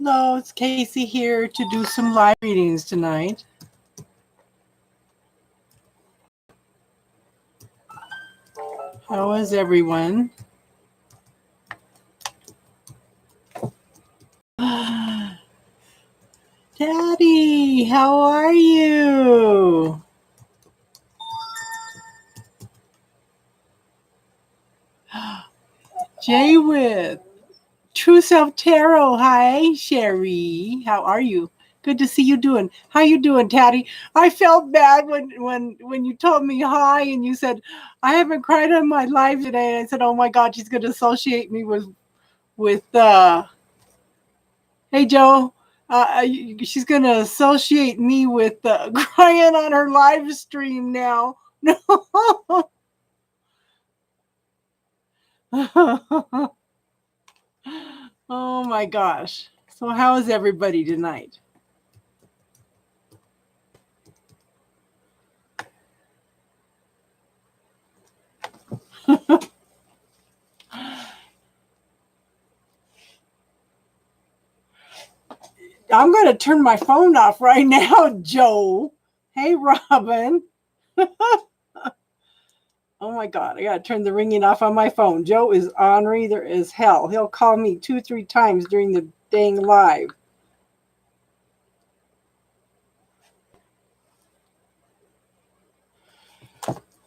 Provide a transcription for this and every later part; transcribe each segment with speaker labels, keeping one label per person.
Speaker 1: Hello, it's Casey here to do some live readings tonight. How is everyone? Daddy, how are you? Jay with True Self Tarot. Hi, Sherry. How are you? Good to see you doing. How you doing, Taddy? I felt bad when you told me hi and you said, I haven't cried on my live today. And I said, oh my God, she's going to associate me with hey, Joe. She's going to associate me with crying on her live stream now. No. Oh my gosh. So how is everybody tonight? I'm going to turn my phone off right now, Joe. Hey, Robin. Oh my God, I got to turn the ringing off on my phone. Joe is ornery there as hell. He'll call me 2-3 times during the dang live.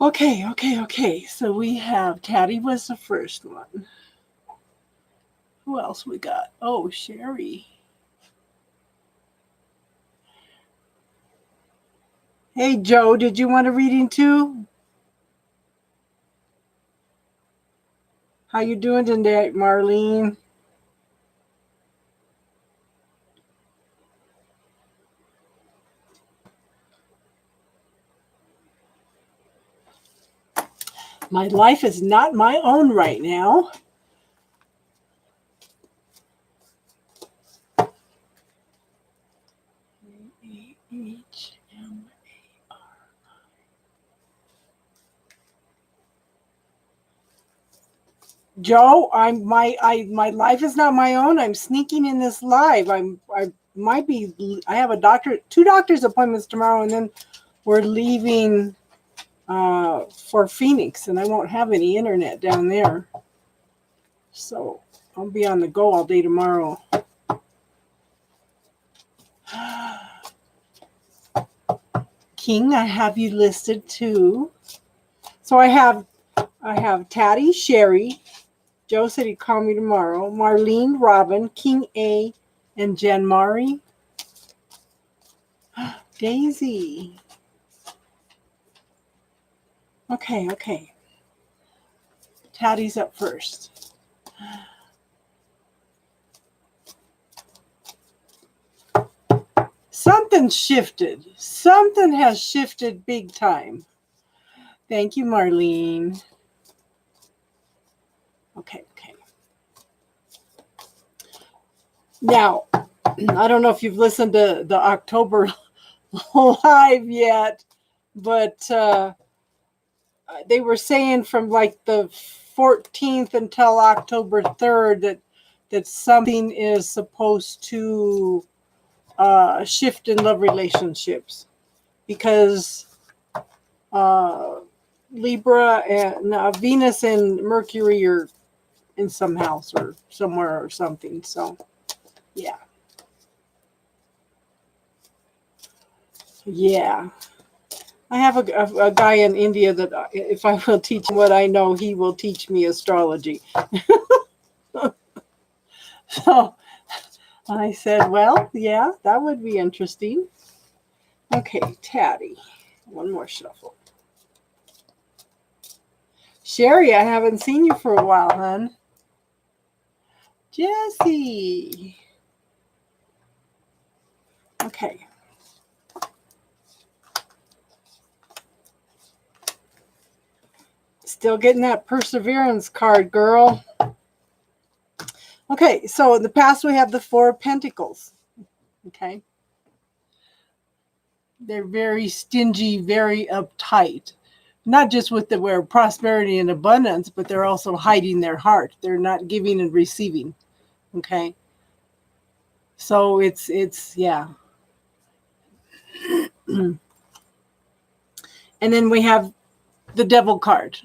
Speaker 1: Okay. So we have Taddy was the first one. Who else we got? Oh, Sherry. Hey, Joe, did you want a reading too? How you doing today, Marlene? My life is not my own right now. Joe, my life is not my own. I'm sneaking in this live. I have 2 doctor's appointments tomorrow, and then we're leaving for Phoenix, and I won't have any internet down there. So I'll be on the go all day tomorrow. King, I have you listed too. So I have Taddy, Sherry. Joe said he'd call me tomorrow. Marlene, Robin, King A, and Jen Mari. Daisy. Okay. Taddy's up first. Something shifted. Something has shifted big time. Thank you, Marlene. Okay. Now, I don't know if you've listened to the October live yet, but they were saying from like the 14th until October 3rd that something is supposed to shift in love relationships because Libra and Venus and Mercury are in some house or somewhere or something. So, yeah. I have a guy in India that if I will teach him what I know, he will teach me astrology. So I said, well, yeah, that would be interesting. Okay, Taddy. One more shuffle. Sherry, I haven't seen you for a while, hon. Jessie. Okay. Still getting that perseverance card, girl. Okay, so in the past we have the 4 of Pentacles. Okay. They're very stingy, very uptight. Not just with their prosperity and abundance, but they're also hiding their heart. They're not giving and receiving. Okay. So it's yeah. And then we have the devil card.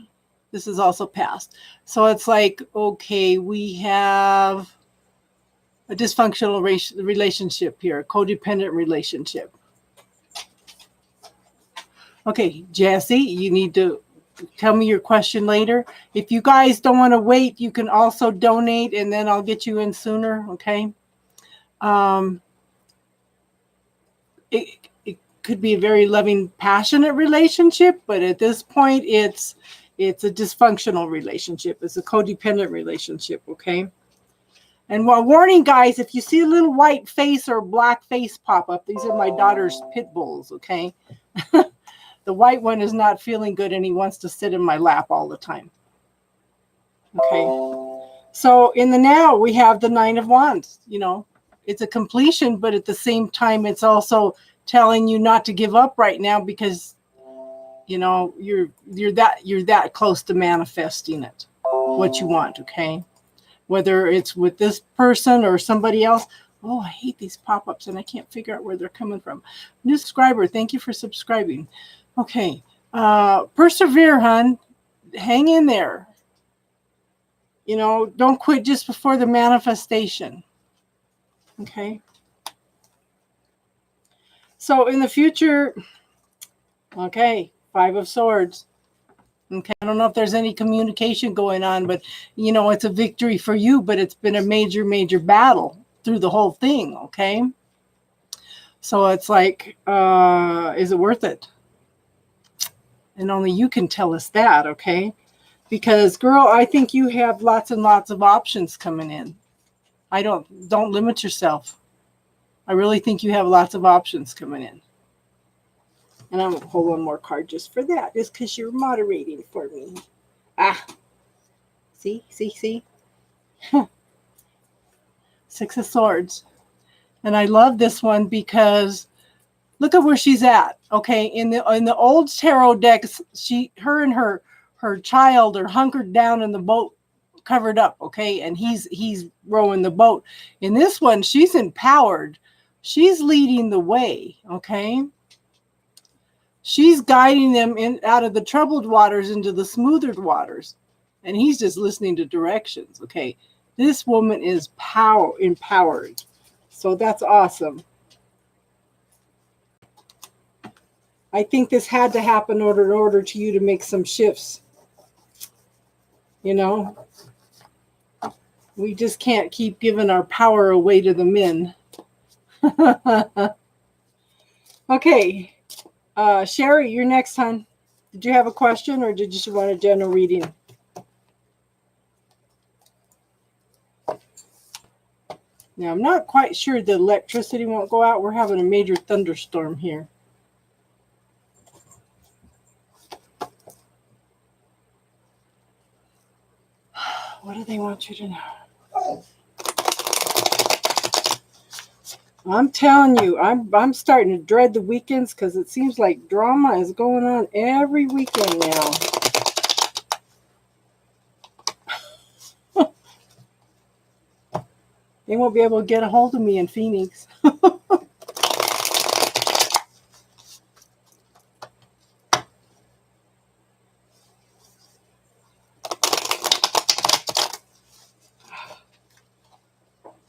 Speaker 1: This is also passed. So it's like, okay, we have a dysfunctional relationship here, a codependent relationship. Okay, Jesse, you need to tell me your question later. If you guys don't want to wait, you can also donate and then I'll get you in sooner, okay? It could be a very loving, passionate relationship, but at this point, it's a dysfunctional relationship. It's a codependent relationship, okay? And warning, guys, if you see a little white face or black face pop up, these are my daughter's pit bulls, okay? The white one is not feeling good and he wants to sit in my lap all the time. Okay. So in the now, we have the Nine of Wands. You know, it's a completion, but at the same time, it's also telling you not to give up right now because, you know, you're that close to manifesting it, what you want, okay? Whether it's with this person or somebody else. Oh, I hate these pop-ups and I can't figure out where they're coming from. New subscriber, thank you for subscribing. Okay. Persevere, hon. Hang in there. You know, don't quit just before the manifestation. Okay. So in the future, okay, Five of Swords. Okay, I don't know if there's any communication going on, but you know, it's a victory for you, but it's been a major, major battle through the whole thing. Okay. So it's like, is it worth it? And only you can tell us that, okay? Because, girl, I think you have lots and lots of options coming in. Don't limit yourself. I really think you have lots of options coming in. And I'm going to pull one more card just for that, just because you're moderating for me. Ah, see? Six of Swords. And I love this one because look at where she's at. Okay, in the old tarot decks, her and her child are hunkered down in the boat, covered up. Okay, and he's rowing the boat. In this one, she's empowered. She's leading the way. Okay, she's guiding them out of the troubled waters into the smoother waters, and he's just listening to directions. Okay, this woman is empowered. So that's awesome. I think this had to happen in order to you to make some shifts. You know, we just can't keep giving our power away to the men. Okay, Sherry, you're next, hon. Did you have a question or did you just want a general reading? Now, I'm not quite sure the electricity won't go out. We're having a major thunderstorm here. What do they want you to know? I'm telling you, I'm starting to dread the weekends because it seems like drama is going on every weekend now. They won't be able to get a hold of me in Phoenix.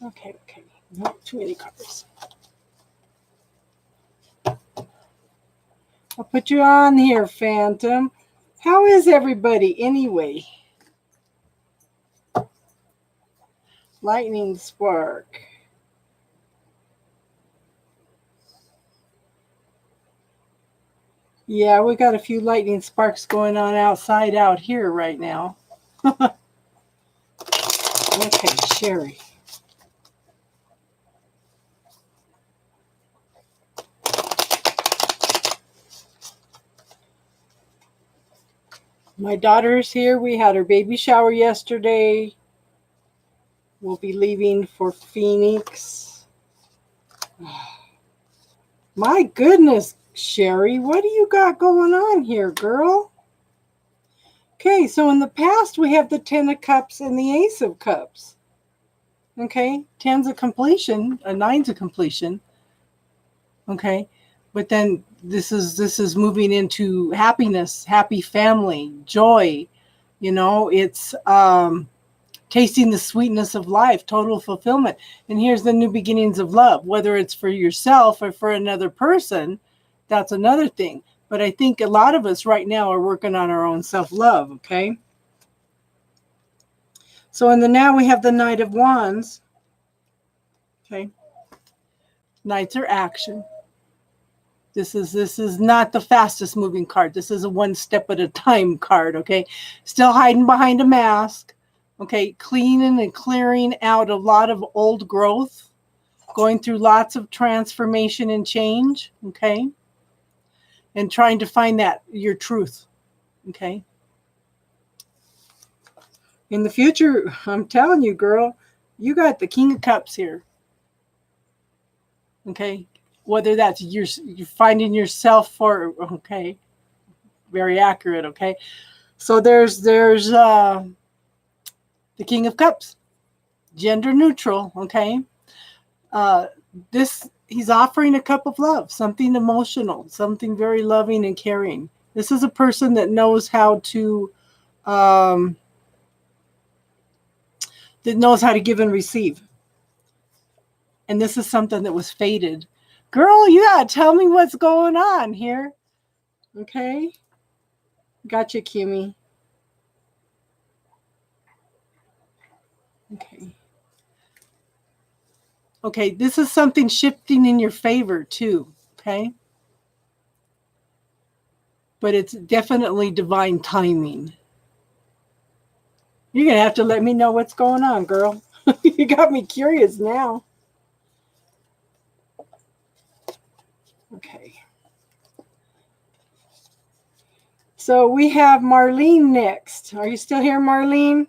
Speaker 1: Okay. Not too many cards. I'll put you on here, Phantom. How is everybody anyway? Lightning spark. Yeah, we got a few lightning sparks going on outside out here right now. Okay, Sherry. My daughter's here. We had her baby shower yesterday. We'll be leaving for Phoenix. My goodness, Sherry, what do you got going on here, girl? Okay, so in the past, we have the Ten of Cups and the Ace of Cups. Okay, 10's a completion, a 9's a completion. Okay, but then this is moving into happiness, happy family, joy. You know, it's tasting the sweetness of life, total fulfillment. And here's the new beginnings of love, whether it's for yourself or for another person. That's another thing. But I think a lot of us right now are working on our own self-love. Okay. So in the now we have the Knight of Wands. Okay. Knights are action. This is not the fastest moving card. This is a one step at a time card, okay? Still hiding behind a mask, okay? Cleaning and clearing out a lot of old growth, going through lots of transformation and change, okay? And trying to find that, your truth, okay? In the future, I'm telling you, girl, you got the King of Cups here, okay? Whether that's you're finding yourself for, okay, very accurate, okay? So there's the King of Cups, gender neutral, okay? This he's offering a cup of love, something emotional, something very loving and caring. This is a person that knows how to give and receive. And this is something that was fated. Girl, you gotta tell me what's going on here. Okay? Gotcha, Kimmy. Okay. Okay, this is something shifting in your favor too, okay? But it's definitely divine timing. You're going to have to let me know what's going on, girl. You got me curious now. Okay. So we have Marlene next. Are you still here, Marlene?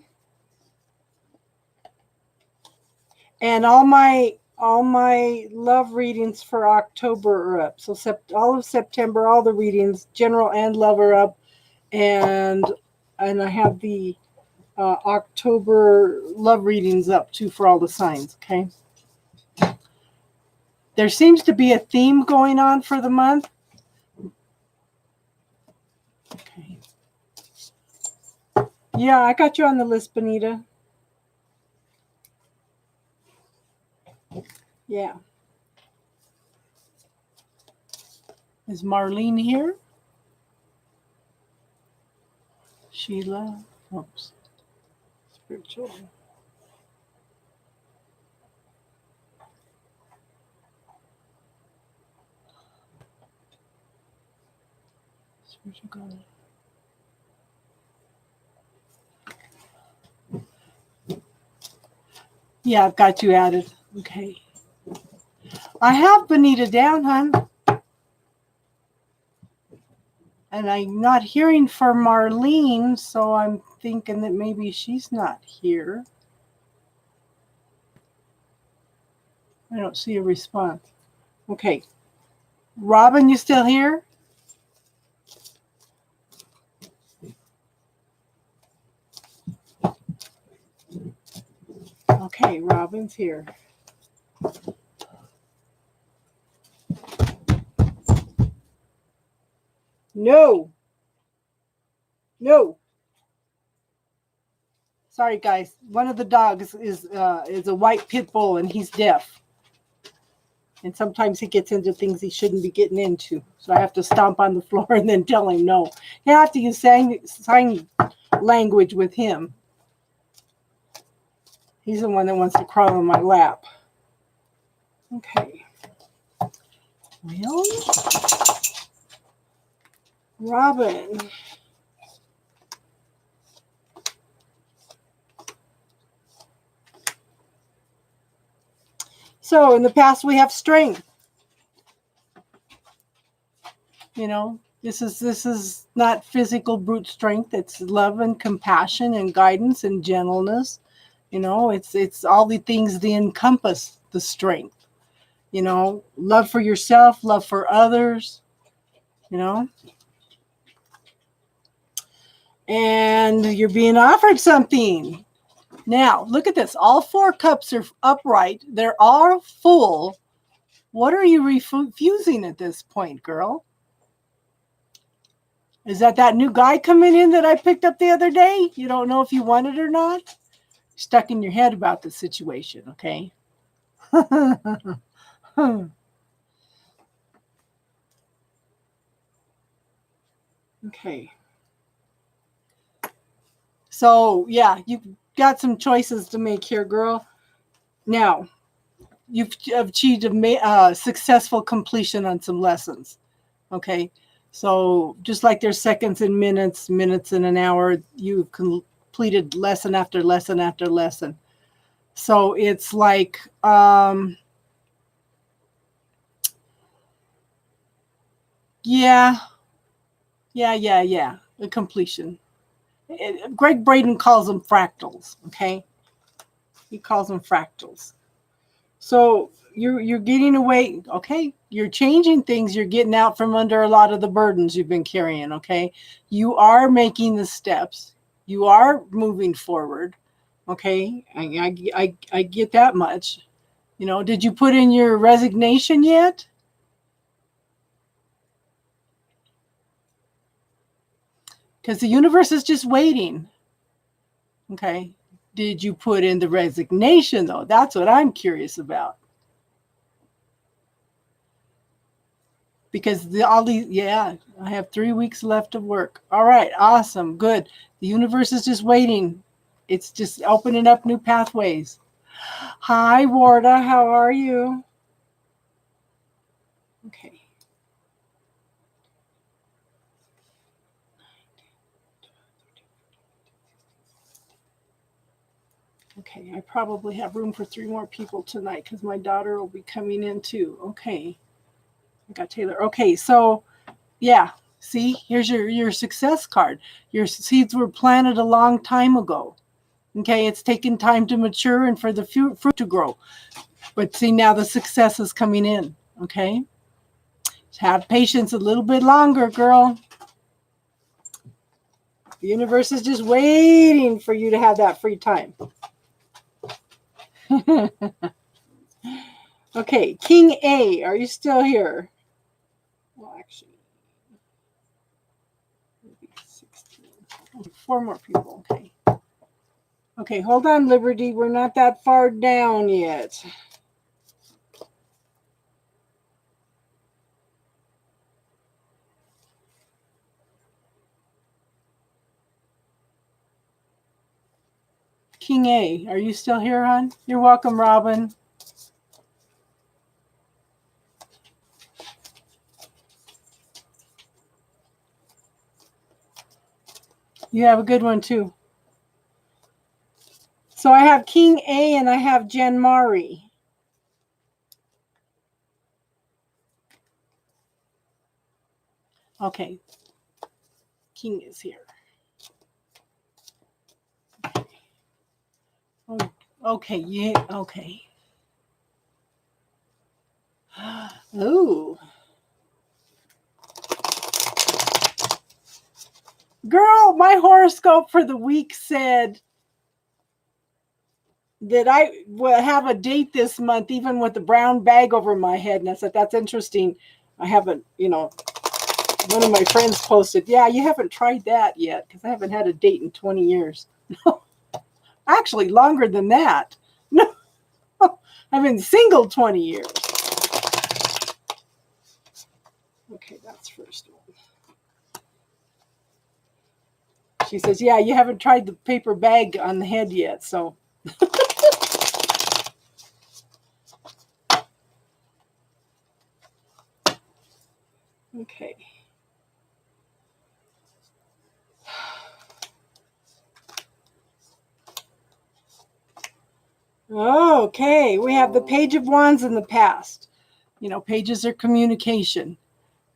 Speaker 1: And all my love readings for October are up. So all of September, all the readings, general and love, are up. And I have the October love readings up too for all the signs, okay? There seems to be a theme going on for the month. Okay. Yeah, I got you on the list, Benita. Yeah. Is Marlene here? Sheila. Oops. Spiritual. Spiritual God. Yeah, I've got you added. Okay. I have Benita down, hon. And I'm not hearing for Marlene, so I'm thinking that maybe she's not here. I don't see a response. Okay. Robin, you still here? Okay, Robin's here. No. No. Sorry, guys. One of the dogs is a white pit bull, and he's deaf. And sometimes he gets into things he shouldn't be getting into. So I have to stomp on the floor and then tell him no. You have to use sign language with him. He's the one that wants to crawl on my lap. Okay. Well, Robin. So in the past, we have strength. You know, this is not physical brute strength. It's love and compassion and guidance and gentleness. You know, it's all the things that encompass the strength. You know, love for yourself, love for others. You know, and you're being offered something. Now, look at this. All 4 cups are upright. They're all full. What are you refusing at this point, girl? Is that new guy coming in that I picked up the other day? You don't know if you want it or not? Stuck in your head about the situation, okay? Okay. So, yeah, you've got some choices to make here, girl. Now, you've achieved a successful completion on some lessons, okay? So, just like there's seconds and minutes, minutes and an hour, you've completed lesson after lesson after lesson. So, it's like, yeah, a completion. Greg Braden calls them fractals, okay? He calls them fractals. So you're getting away, okay? You're changing things. You're getting out from under a lot of the burdens you've been carrying, okay? You are making the steps. You are moving forward, okay? I get that much. You know, did you put in your resignation yet? Because the universe is just waiting, okay? Did you put in the resignation, though? That's what I'm curious about. Because I have 3 weeks left of work. All right, awesome, good. The universe is just waiting. It's just opening up new pathways. Hi, Warda, how are you? Okay. Okay, I probably have room for 3 more people tonight because my daughter will be coming in too. Okay, I got Taylor. Okay, so yeah, see, here's your success card. Your seeds were planted a long time ago. Okay, it's taken time to mature and for the fruit to grow. But see, now the success is coming in. Okay, have patience a little bit longer, girl. The universe is just waiting for you to have that free time. Okay, King A, are you still here? Well, actually, maybe 16. 4 more people. Okay. Okay, hold on, Liberty. We're not that far down yet. King A, are you still here, hon? You're welcome, Robin. You have a good one, too. So I have King A and I have Jen Mari. Okay. King is here. Oh, okay, yeah, okay. Ooh. Girl, my horoscope for the week said that I will have a date this month, even with the brown bag over my head. And I said, that's interesting. I haven't, one of my friends posted, yeah, you haven't tried that yet because I haven't had a date in 20 years. No, actually, longer than that. No, I've been single 20 years. Okay, that's first one. She says, yeah, you haven't tried the paper bag on the head yet, so. Okay. Okay, we have the Page of Wands in the past. Pages are communication.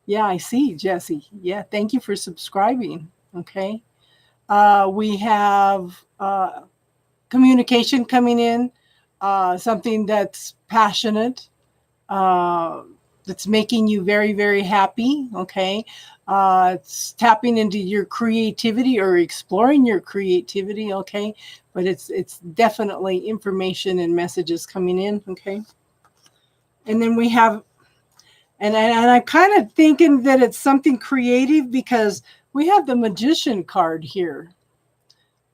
Speaker 1: Yeah, I see, Jesse. Yeah, thank you for subscribing. Okay. We have communication coming in, something that's passionate. that's making you very, very happy. Okay. It's tapping into your creativity or exploring your creativity. Okay. But it's definitely information and messages coming in. Okay. And then we have, and I'm kind of thinking that it's something creative because we have the Magician card here.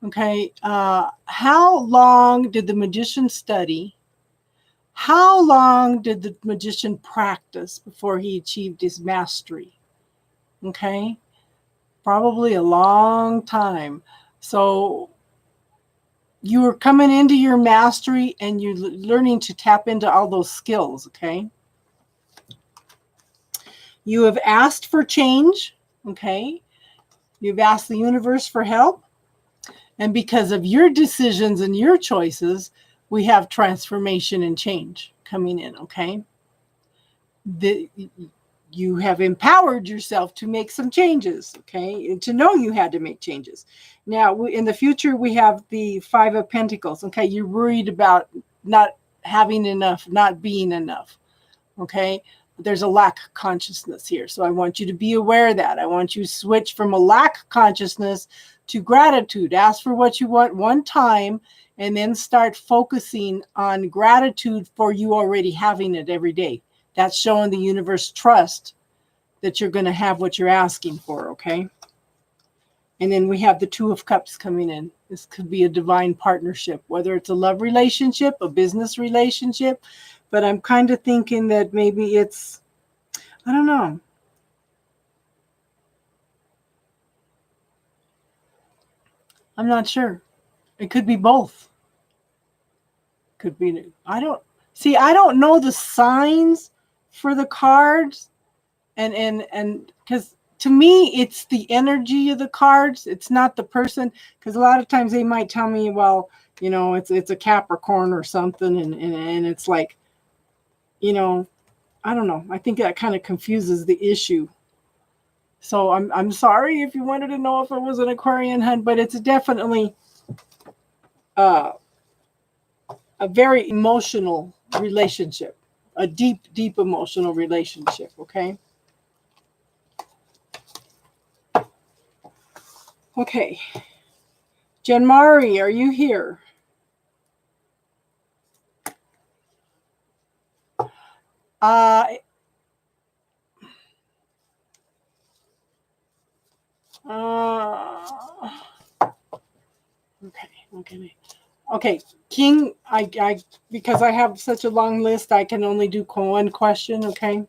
Speaker 1: Okay. How long did the magician study? How long did the magician practice before he achieved his mastery? Okay. Probably a long time. So you were coming into your mastery and you're learning to tap into all those skills. Okay. You have asked for change. Okay. You've asked the universe for help. And because of your decisions and your choices, we have transformation and change coming in. Okay. You have empowered yourself to make some changes, okay, and to know you had to make changes. Now, in the future, we have the Five of Pentacles, okay. You're worried about not having enough, not being enough, okay. There's a lack consciousness here, so I want you to be aware of that. I want you to switch from a lack consciousness to gratitude. Ask for what you want one time, and then start focusing on gratitude for you already having it every day. That's showing the universe trust that you're going to have what you're asking for, okay? And then we have the Two of Cups coming in. This could be a divine partnership, whether it's a love relationship, a business relationship. But I'm kind of thinking that maybe it's, I don't know. I'm not sure. It could be both. Could be, I don't know the signs for the cards. And because to me, it's the energy of the cards. It's not the person. Because a lot of times they might tell me, well, it's a Capricorn or something. And it's like, I don't know. I think that kind of confuses the issue. So I'm sorry if you wanted to know if it was an Aquarian, hun, but it's definitely a very emotional relationship, a deep, deep emotional relationship. Okay. Okay. Janmari, are you here? Okay. King, I because I have such a long list, I can only do one question. Okay.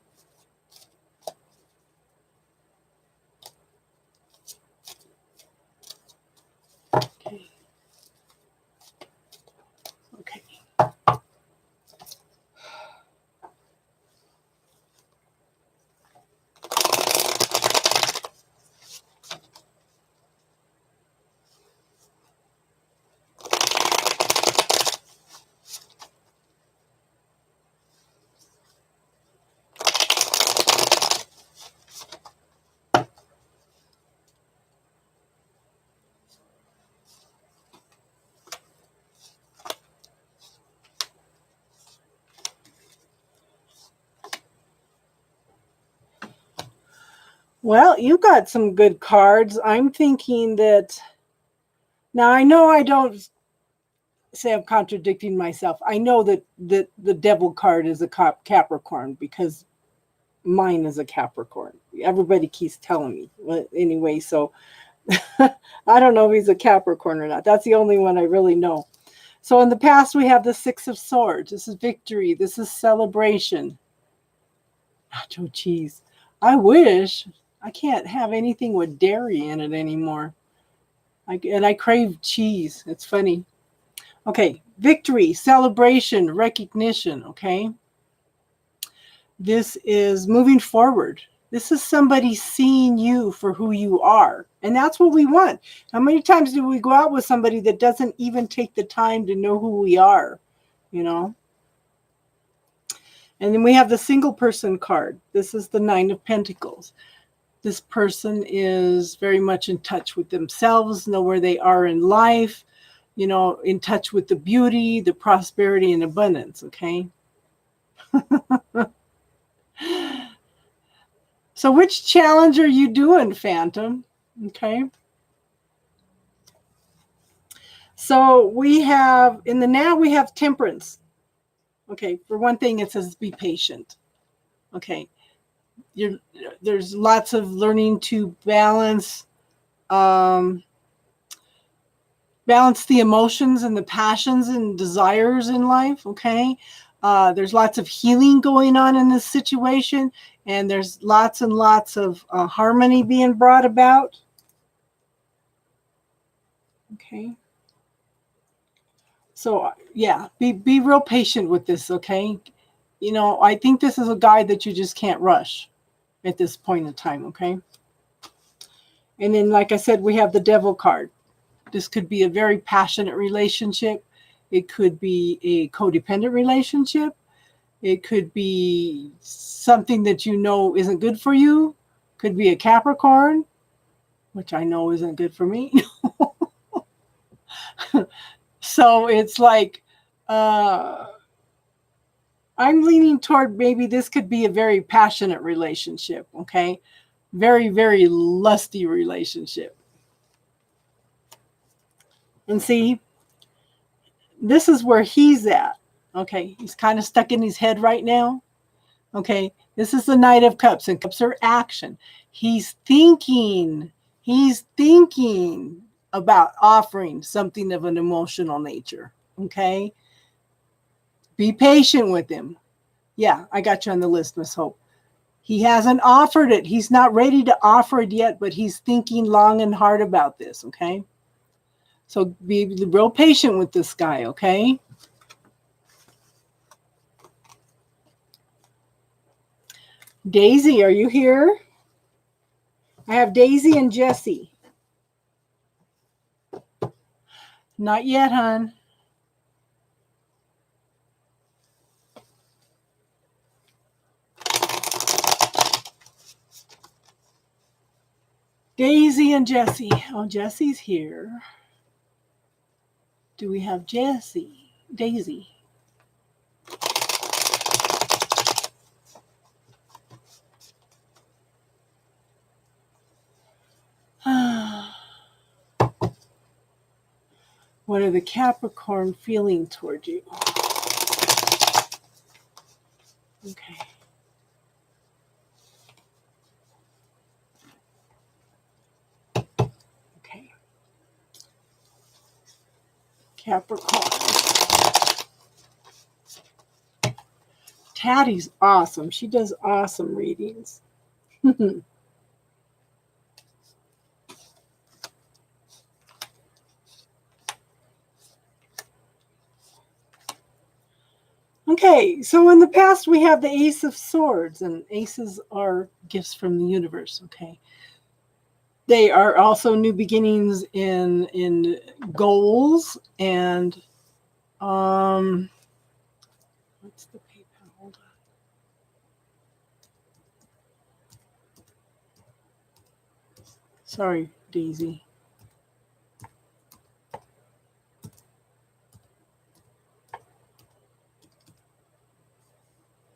Speaker 1: Okay. Well, you got some good cards. I'm thinking that now I know I don't say I'm contradicting myself. I know that the devil card is a Capricorn because mine is a Capricorn. Everybody keeps telling me. Well, anyway, so I don't know if he's a Capricorn or not. That's the only one I really know. So in the past, we have the Six of Swords. This is victory. This is celebration. Nacho cheese. I wish. I can't have anything with dairy in it anymore. I crave cheese. It's funny. Okay, victory, celebration, recognition, okay? This is moving forward. This is somebody seeing you for who you are. And that's what we want. How many times do we go out with somebody that doesn't even take the time to know who we are, And then we have the single person card. This is the Nine of Pentacles. This person is very much in touch with themselves, know where they are in life, in touch with the beauty, the prosperity, and abundance, okay? So which challenge are you doing, Phantom? Okay. So we have, in the now we have temperance. Okay. For one thing, it says be patient. Okay. There's lots of learning to um, balance the emotions and the passions and desires in life. Okay. There's lots of healing going on in this situation, and there's lots and lots of harmony being brought about. Okay. So yeah, be real patient with this. Okay. I think this is a guide that you just can't rush at this point in time. Okay. And then, like I said, we have the devil card. This could be a very passionate relationship. It could be a codependent relationship. It could be something that you know isn't good for you. Could be a Capricorn, which I know isn't good for me. So it's like, I'm leaning toward maybe this could be a very passionate relationship, okay? Very, very lusty relationship. And see, this is where he's at, okay? He's kind of stuck in his head right now, okay? This is the Knight of Cups, and cups are action. He's thinking about offering something of an emotional nature, okay? Be patient with him. Yeah, I got you on the list, Miss Hope. He hasn't offered it. He's not ready to offer it yet, but he's thinking long and hard about this, okay? So be real patient with this guy, okay? Daisy, are you here? I have Daisy and Jesse. Not yet, hon. Daisy and Jesse. Oh, Jesse's here. Do we have Jesse? Daisy. What are the Capricorn feeling toward you? Okay. Okay. Capricorn. Tattie's awesome. She does awesome readings. Okay, so in the past we have the Ace of Swords, and aces are gifts from the universe, okay? They are also new beginnings in goals and what's the PayPal? Hold on. Sorry, Daisy.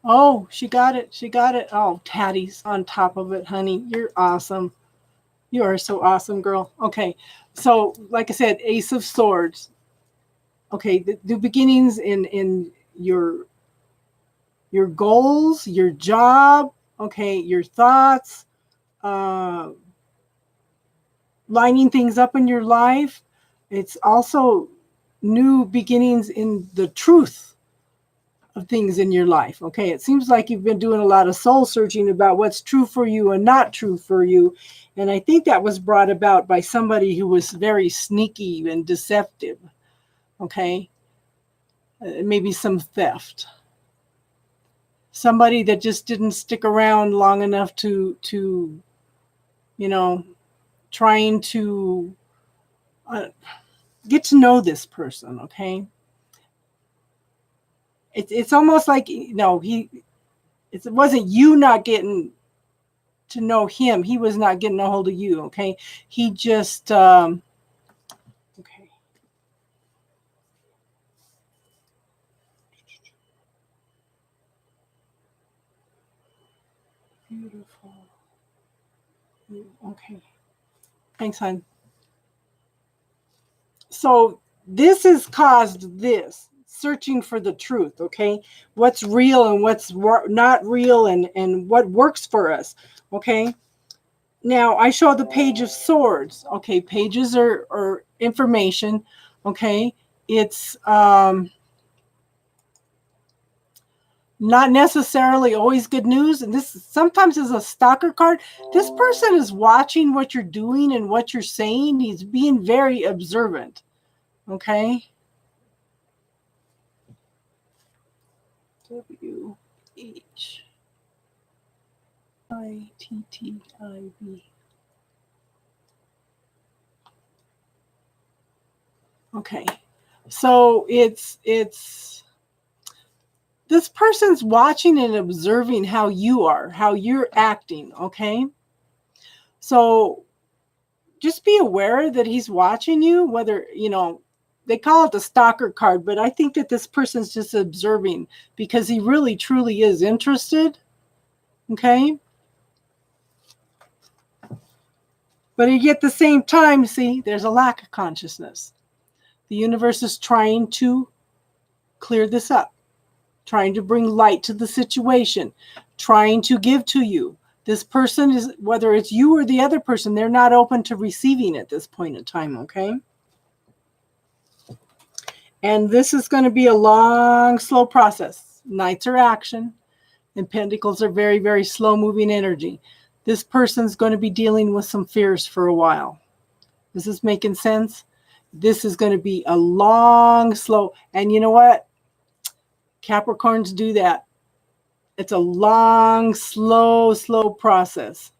Speaker 1: Oh, she got it. She got it. Oh, Tattie's on top of it, honey. You're awesome. You are so awesome, girl. Okay. So, like I said, Ace of Swords. Okay, the beginnings in your goals, your job, okay, your thoughts, uh, lining things up in your life. It's also new beginnings in the truth of things in your life. Okay, it seems like you've been doing a lot of soul searching about what's true for you and not true for you. And I think that was brought about by somebody who was very sneaky and deceptive. Okay, maybe some theft. Somebody that just didn't stick around long enough to trying to get to know this person. Okay, it's almost like it wasn't you not getting to know him. He was not getting a hold of you. Okay, he just okay. Beautiful. Okay. Thanks, hon. So this has caused this searching for the truth, okay? What's real and what's not real, and what works for us, okay? Now I show the Page of Swords. Okay, pages are information, okay? It's not necessarily always good news, and this sometimes is a stalker card. This person is watching what you're doing and what you're saying. He's being very observant, okay? WHITTIB. Okay, so it's this person's watching and observing how you're acting, okay? So just be aware that he's watching you, whether, they call it the stalker card, but I think that this person's just observing because he really truly is interested, okay? But at the same time, see, there's a lack of consciousness. The universe is trying to clear this up, trying to bring light to the situation, trying to give to you. This person is, whether it's you or the other person, they're not open to receiving at this point in time, okay? And this is going to be a long, slow process. Knights are action, and Pentacles are very, very slow-moving energy. This person's going to be dealing with some fears for a while. Is this making sense? This is going to be a long, slow, and you know what? Capricorns do that. It's a long, slow process.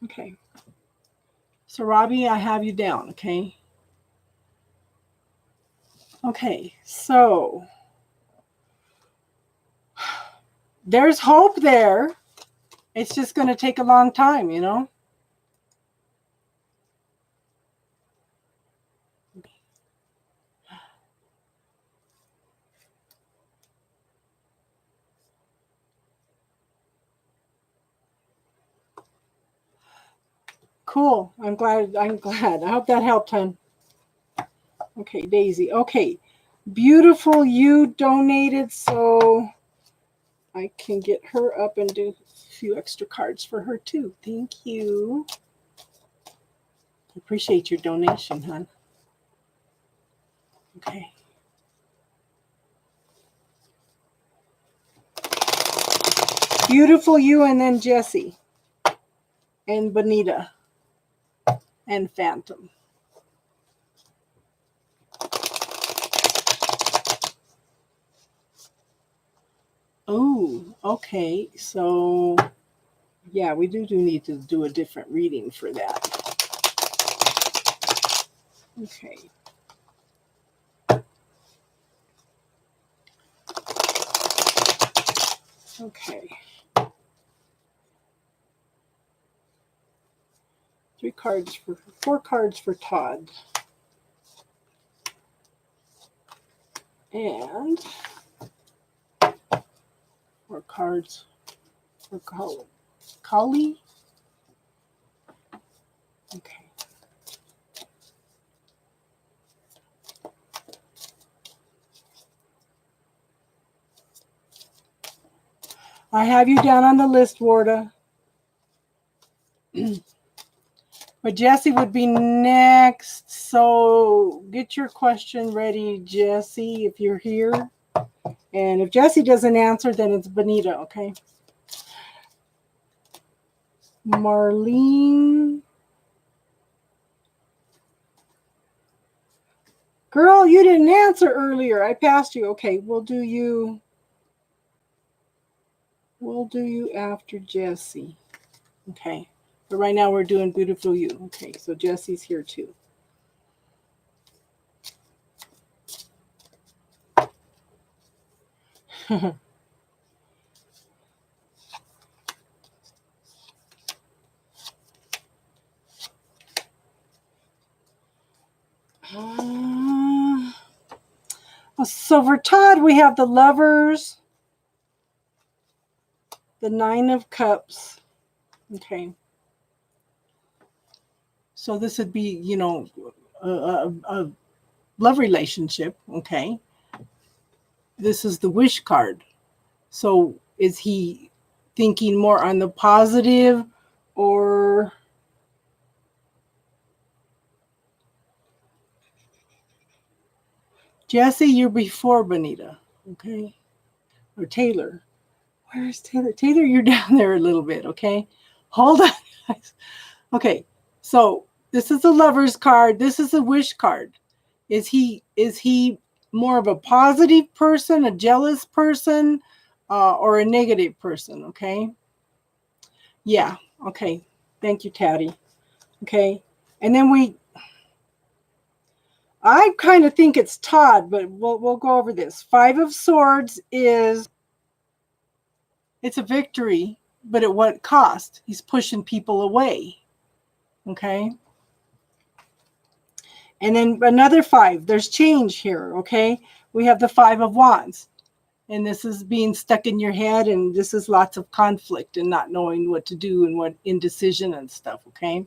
Speaker 1: Okay. So, Robbie, I have you down, okay? Okay, so there's hope there. It's just going to take a long time, Cool. I'm glad. I hope that helped, hon. Okay, Daisy. Okay. Beautiful, you donated, so I can get her up and do a few extra cards for her too. Thank you. Appreciate your donation, hon. Okay. Beautiful, you, and then Jessie and Benita and Phantom. Oh, okay. So, yeah, we do need to do a different reading for that. Okay. Okay. 4 cards for Todd. And 4 cards for Kali. Okay. I have you down on the list, Warda. But Jessie would be next. So get your question ready, Jessie, if you're here. And if Jessie doesn't answer, then it's Benita, okay? Marlene. Girl, you didn't answer earlier. I passed you. Okay, we'll do you after Jessie. Okay. But right now we're doing Beautiful You. Okay, so Jessie's here too. So for Todd, we have the Lovers, the Nine of Cups. Okay. So this would be, you know, a love relationship. Okay. This is the Wish card. So is he thinking more on the positive, or Jesse, you're before Benita, okay? Or Taylor. Where's Taylor? Taylor, you're down there a little bit, okay? Hold on, guys. Okay, so this is the Lover's card. This is the Wish card. Is he more of a positive person, a jealous person, or a negative person? Okay. Yeah. Okay. Thank you, Tatty. Okay. And then I kind of think it's Todd, but we'll go over this. Five of Swords it's a victory, but at what cost? He's pushing people away. Okay. And then another five. There's change here. Okay. We have the Five of Wands. And this is being stuck in your head, and this is lots of conflict and not knowing what to do and what indecision and stuff. Okay.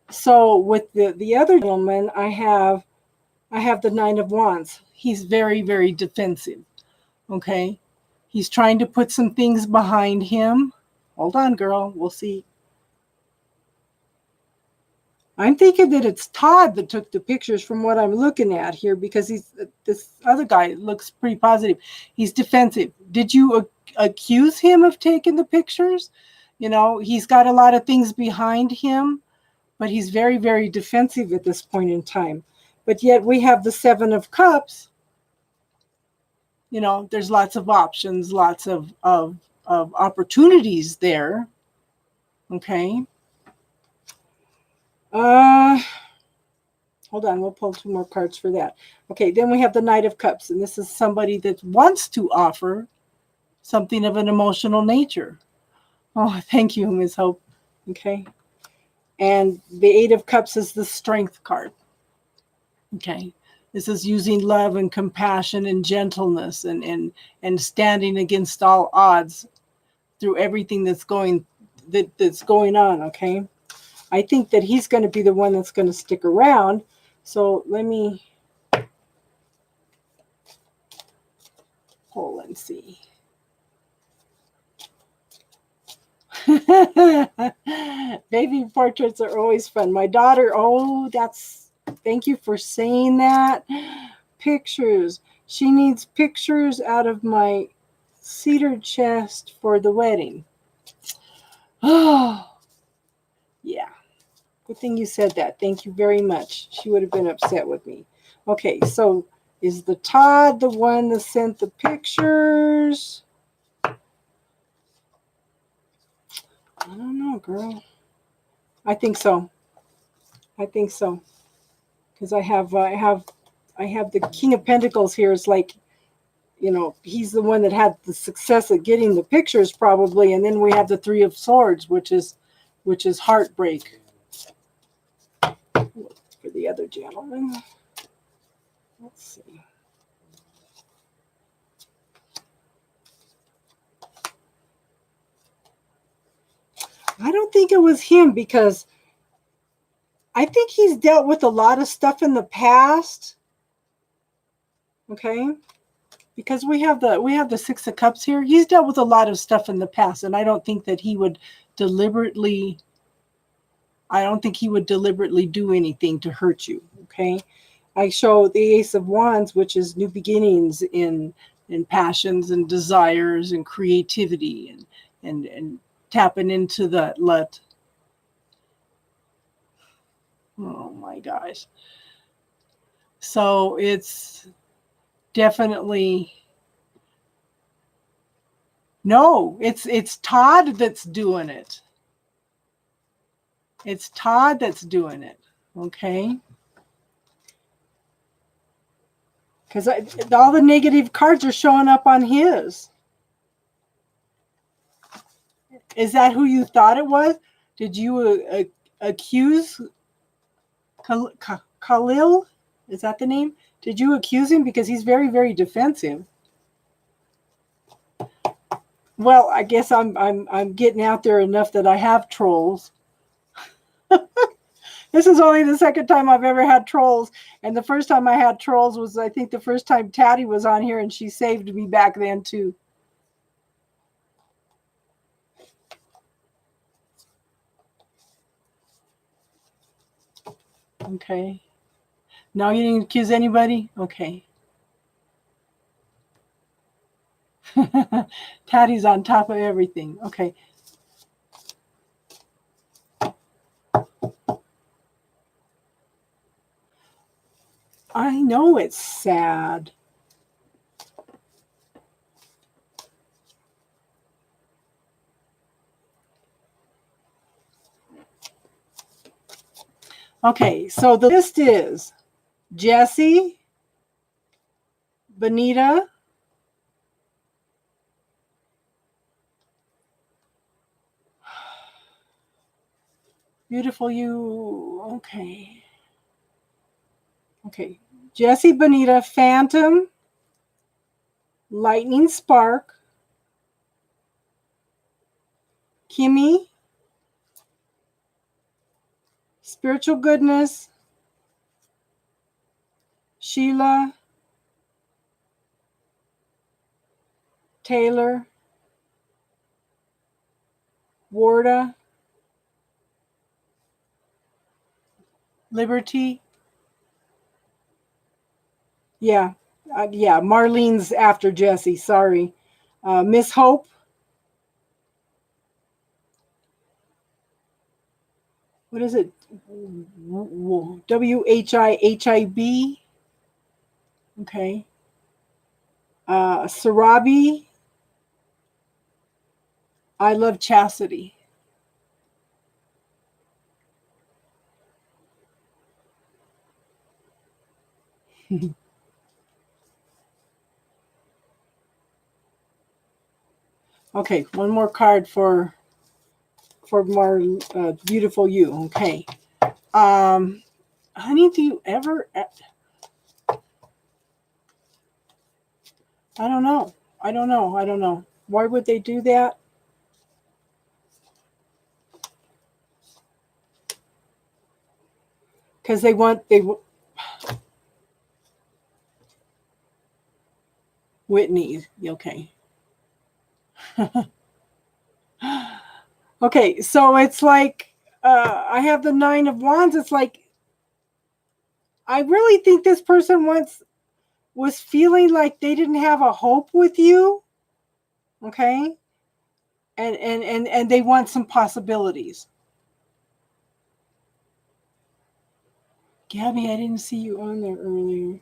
Speaker 1: So with the other gentleman, I have the Nine of Wands. He's very, very defensive. Okay. He's trying to put some things behind him. Hold on, girl. We'll see. I'm thinking that it's Todd that took the pictures from what I'm looking at here, because this other guy looks pretty positive. He's defensive. Did you accuse him of taking the pictures? You know, he's got a lot of things behind him, but he's very, very defensive at this point in time. But yet we have the Seven of Cups. You know, there's lots of options, lots of opportunities there. Okay. Hold on, we'll pull two more cards for that. Okay, then we have the Knight of Cups, and this is somebody that wants to offer something of an emotional nature. Oh, thank you, Ms. Hope. Okay. And the Eight of Cups is the Strength card. Okay. This is using love and compassion and gentleness and standing against all odds through everything that's going on, okay? I think that he's going to be the one that's going to stick around. So let me pull and see. Baby portraits are always fun. My daughter, thank you for saying that. Pictures. She needs pictures out of my cedar chest for the wedding. Oh, yeah. Good thing you said that. Thank you very much. She would have been upset with me. Okay, so is the Todd the one that sent the pictures? I don't know, girl. I think so. Because I have the King of Pentacles here. It's like, you know, he's the one that had the success at getting the pictures probably, and then we have the Three of Swords, which is heartbreak. For the other gentleman. Let's see. I don't think it was him, because I think he's dealt with a lot of stuff in the past. Okay? Because we have the Six of Cups here. He's dealt with a lot of stuff in the past, and I don't think that he would deliberately do anything to hurt you. Okay? I show the Ace of Wands, which is new beginnings in passions and desires and creativity and tapping into that oh my gosh. So it's definitely it's Todd that's doing it. It's Todd that's doing it. Okay. Because all the negative cards are showing up on his. Is that who you thought it was? Did you accuse Khalil? Is that the name? Did you accuse him? Because he's very, very defensive. Well, I guess I'm getting out there enough that I have trolls. This is only the second time I've ever had trolls, and the first time I had trolls was, I think, the first time Taddy was on here, and she saved me back then too. Okay. Now you didn't accuse anybody? Okay. Taddy's on top of everything. Okay. I know it's sad. Okay, so the list is Jesse, Benita, Beautiful You. Okay. Okay. Jesse, Benita, Phantom, Lightning Spark, Kimmy, Spiritual Goodness, Sheila, Taylor, Warda, Liberty. Yeah. Yeah. Marlene's after Jesse. Sorry. Miss Hope. What is it? WHIHIB. Okay. Sarabi. I Love Chastity. Okay, one more card for Beautiful You. Okay. Honey, do you ever? I don't know. I don't know. I don't know. Why would they do that? Because they Whitney. Okay. Okay, so it's like I have the Nine of Wands. It's like I really think this person was feeling like they didn't have a hope with you. Okay. And they want some possibilities. Gabby, I didn't see you on there earlier.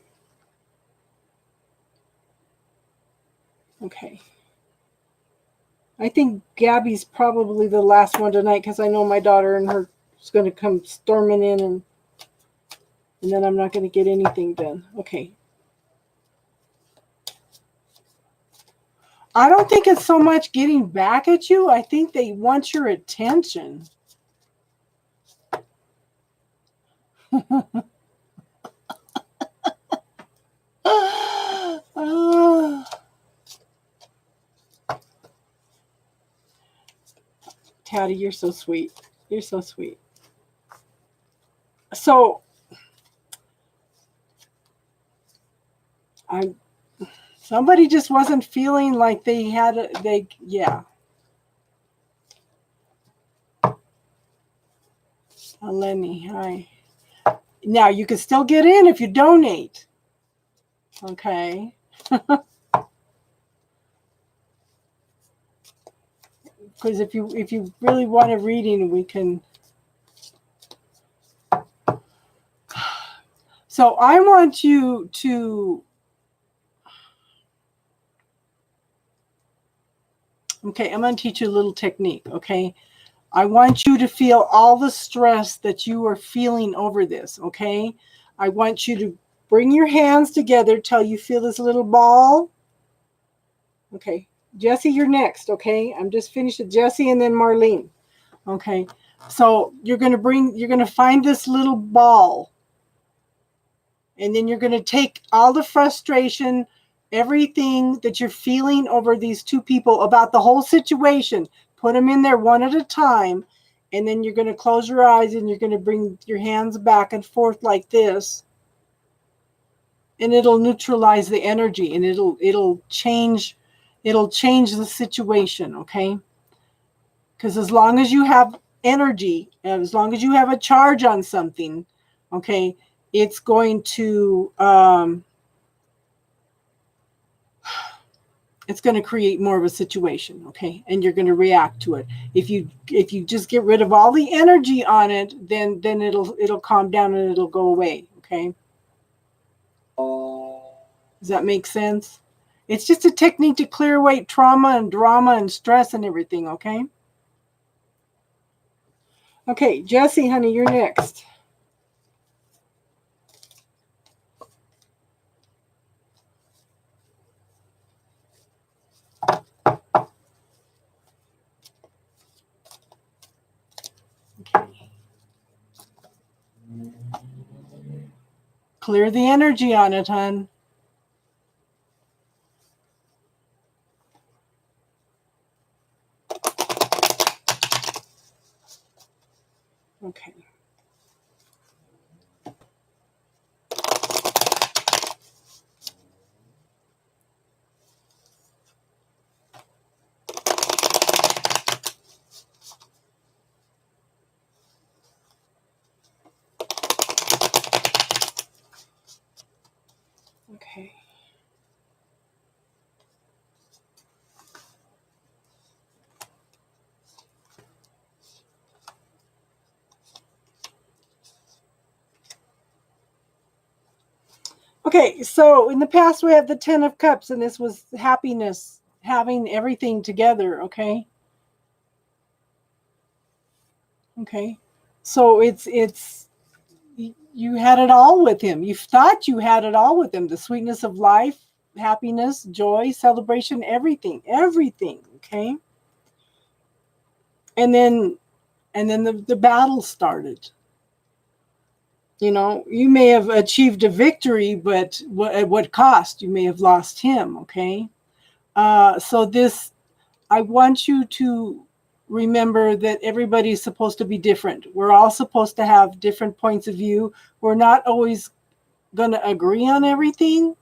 Speaker 1: Okay. I think Gabby's probably the last one tonight because I know my daughter and her is going to come storming in and then I'm not going to get anything done. Okay. I don't think it's so much getting back at you. I think they want your attention. Taddy, you're so sweet. You're so sweet. So somebody just wasn't feeling like they had yeah. Lenny, hi. Now you can still get in if you donate. Okay. Because if you really want a reading, we can. So I want you to. Okay, I'm going to teach you a little technique. Okay, I want you to feel all the stress that you are feeling over this. Okay, I want you to bring your hands together till you feel this little ball. Okay, Jesse, you're next. Okay, I'm just finished with Jesse and then Marlene. Okay, so you're going to find this little ball. And then you're going to take all the frustration everything that you're feeling over these two people about the whole situation. Put them in there one at a time, and then you're going to close your eyes and you're going to bring your hands back and forth like this, and it'll neutralize the energy, and it'll change the situation, okay? Because as long as you have energy, as long as you have a charge on something, okay, it's going to create more of a situation, okay? And you're going to react to it. If you just get rid of all the energy on it, then it'll calm down and it'll go away, okay? Does that make sense? It's just a technique to clear away trauma and drama and stress and everything, okay? Okay, Jessie, honey, you're next. Okay. Clear the energy on it, hon. Okay. Okay. Okay, so in the past we have the 10 of Cups, and this was happiness, having everything together, okay? Okay. So it's you had it all with him. You thought you had it all with him. The sweetness of life, happiness, joy, celebration, everything, okay? And then the battle started. You know, you may have achieved a victory, but at what cost? You may have lost him, okay? So this, I want you to remember that everybody's supposed to be different. We're all supposed to have different points of view. We're not always going to agree on everything.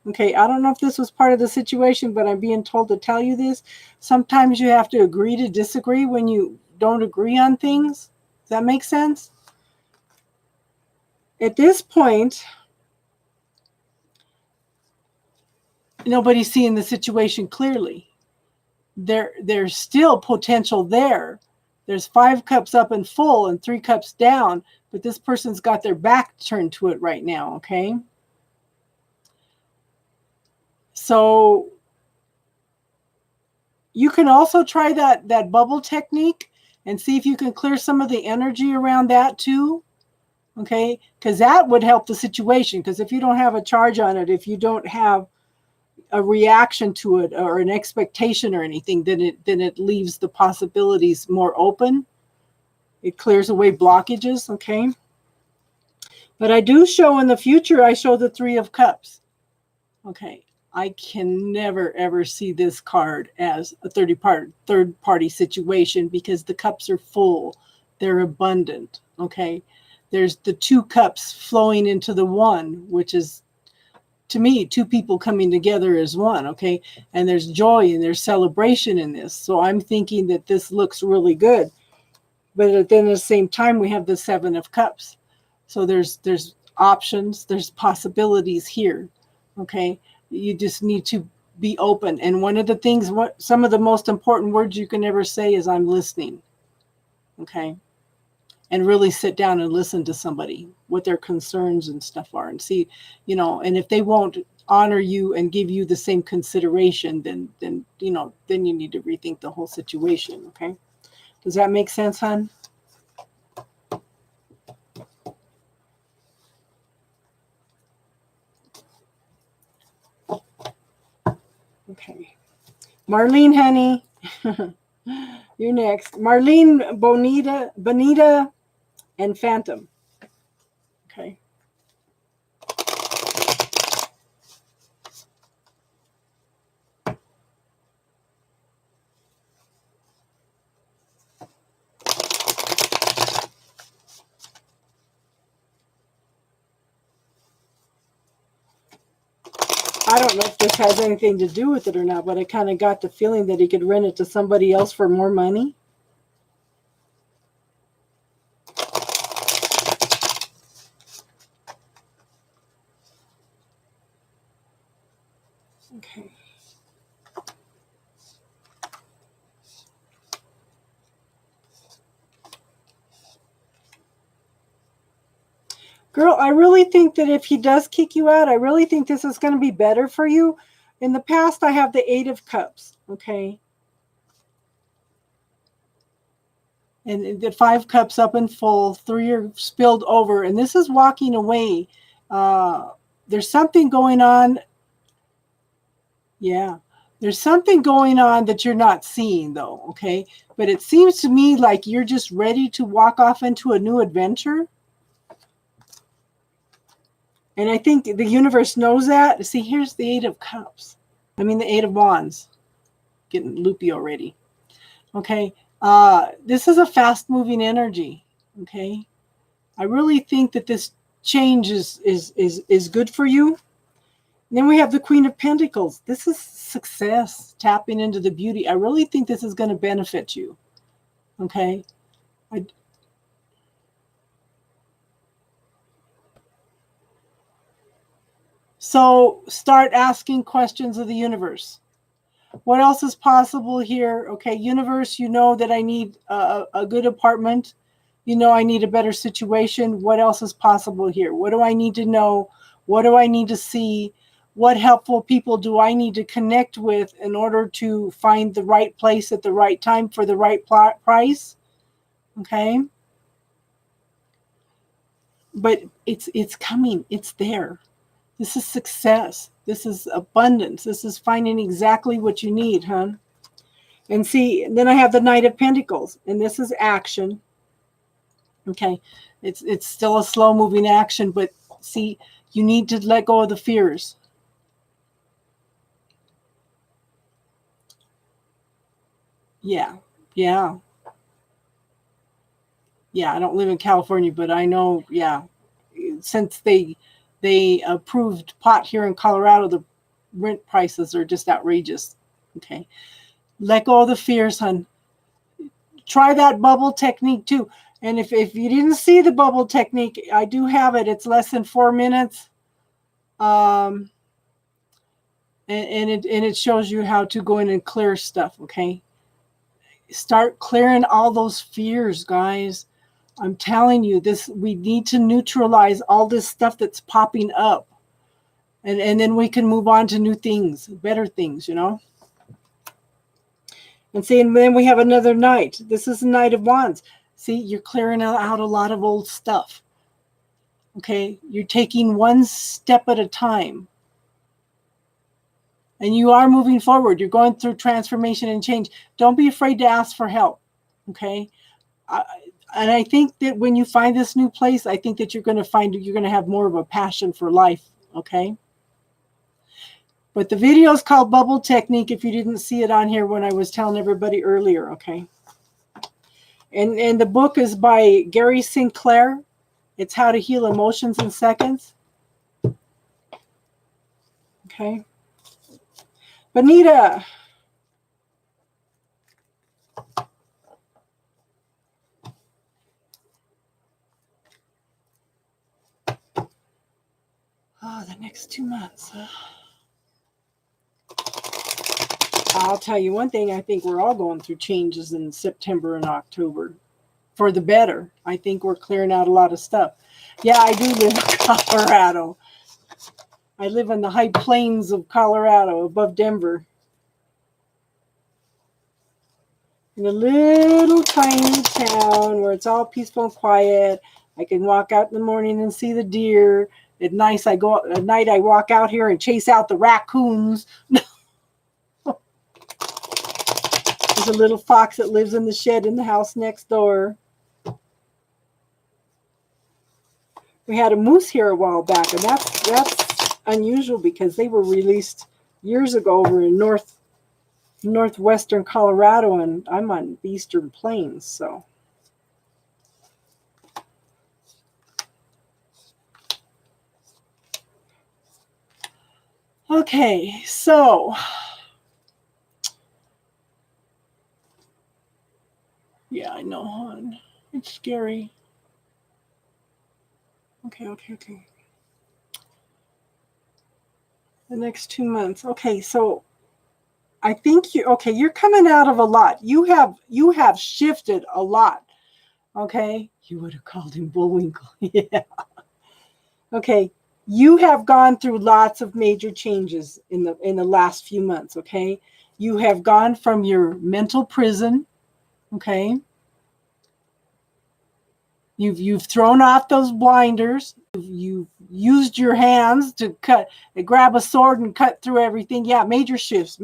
Speaker 1: Okay, I don't know if this was part of the situation, but I'm being told to tell you this. Sometimes you have to agree to disagree when you don't agree on things. Does that make sense? At this point, nobody's seeing the situation clearly. There's still potential there. There's 5 cups up and full and 3 cups down, but this person's got their back turned to it right now, okay? So you can also try that bubble technique and see if you can clear some of the energy around that too, okay? Because that would help the situation, because if you don't have a charge on it, if you don't have a reaction to it or an expectation or anything, then it leaves the possibilities more open. It clears away blockages, okay? But I do show in the future, I show the 3 of Cups. Okay, I can never ever see this card as a third party situation, because the cups are full, they're abundant, okay? There's the 2 cups flowing into the 1, which is, to me, 2 people coming together as one, okay? And there's joy and there's celebration in this. So I'm thinking that this looks really good. But then at the same time, we have the 7 of Cups. So there's options, there's possibilities here, okay? You just need to be open. And one of the things, some of the most important words you can ever say is, I'm listening, okay? And really sit down and listen to somebody, what their concerns and stuff are, and see, you know, and if they won't honor you and give you the same consideration, then you need to rethink the whole situation, okay? Does that make sense, hon? Okay. Marlene, honey, you're next. Marlene, Benita, and Phantom. Okay. I don't know if this has anything to do with it or not, but I kind of got the feeling that he could rent it to somebody else for more money. Okay. Girl, I really think that if he does kick you out, I really think this is going to be better for you. In the past, I have the Eight of Cups, okay? And the 5 cups up and full, 3 are spilled over, and this is walking away. There's something going on. Yeah. There's something going on that you're not seeing, though, okay? But it seems to me like you're just ready to walk off into a new adventure. And I think the universe knows that. See, here's the Eight of Cups. I mean, the Eight of Wands. Getting loopy already. Okay. This is a fast-moving energy. Okay. I really think that this change is good for you. And then we have the Queen of Pentacles. This is success, tapping into the beauty. I really think this is going to benefit you. Okay. So start asking questions of the universe. What else is possible here? Okay, universe, you know that I need a good apartment. You know I need a better situation. What else is possible here? What do I need to know? What do I need to see? What helpful people do I need to connect with in order to find the right place at the right time for the right price? Okay. But it's coming. It's there. This is success. This is abundance. This is finding exactly what you need, hon. And see, then I have the Knight of Pentacles, and this is action. Okay, it's still a slow moving action, but see, you need to let go of the fears. Yeah, yeah, yeah. I don't live in California, but I know, yeah, since they approved pot here in Colorado, the rent prices are just outrageous. Okay, let go of the fears, hon. Try that bubble technique too. And if you didn't see the bubble technique, I do have it. It's less than 4 minutes. And it shows you how to go in and clear stuff, okay? Start clearing all those fears, guys. I'm telling you, we need to neutralize all this stuff that's popping up. And then we can move on to new things, better things, you know? And see, and then we have another Knight. This is the Knight of Wands. See, you're clearing out a lot of old stuff. Okay, you're taking one step at a time. And you are moving forward. You're going through transformation and change. Don't be afraid to ask for help. Okay. And I think that when you find this new place, I think that you're going to have more of a passion for life. Okay. But the video is called Bubble Technique if you didn't see it on here when I was telling everybody earlier. Okay. And the book is by Gary Sinclair. It's How to Heal Emotions in Seconds. Okay. Benita. Oh, the next 2 months. I'll tell you one thing. I think we're all going through changes in September and October for the better. I think we're clearing out a lot of stuff. Yeah, I do live in Colorado. I live in the high plains of Colorado above Denver. In a little tiny town where it's all peaceful and quiet. I can walk out in the morning and see the deer. At night I walk out here and chase out the raccoons. There's a little fox that lives in the shed in the house next door. We had a moose here a while back, and that's unusual because they were released years ago over in northwestern Colorado, and I'm on the Eastern Plains, so. Okay, so yeah, I know, hon. It's scary. Okay. The next 2 months. Okay, so I think you're coming out of a lot. You have shifted a lot. Okay. You would have called him Bullwinkle. Yeah. Okay. You have gone through lots of major changes in the last few months. Okay. You have gone from your mental prison. Okay. You've thrown off those blinders. You've used your hands to grab a sword and cut through everything. Yeah, major shifts.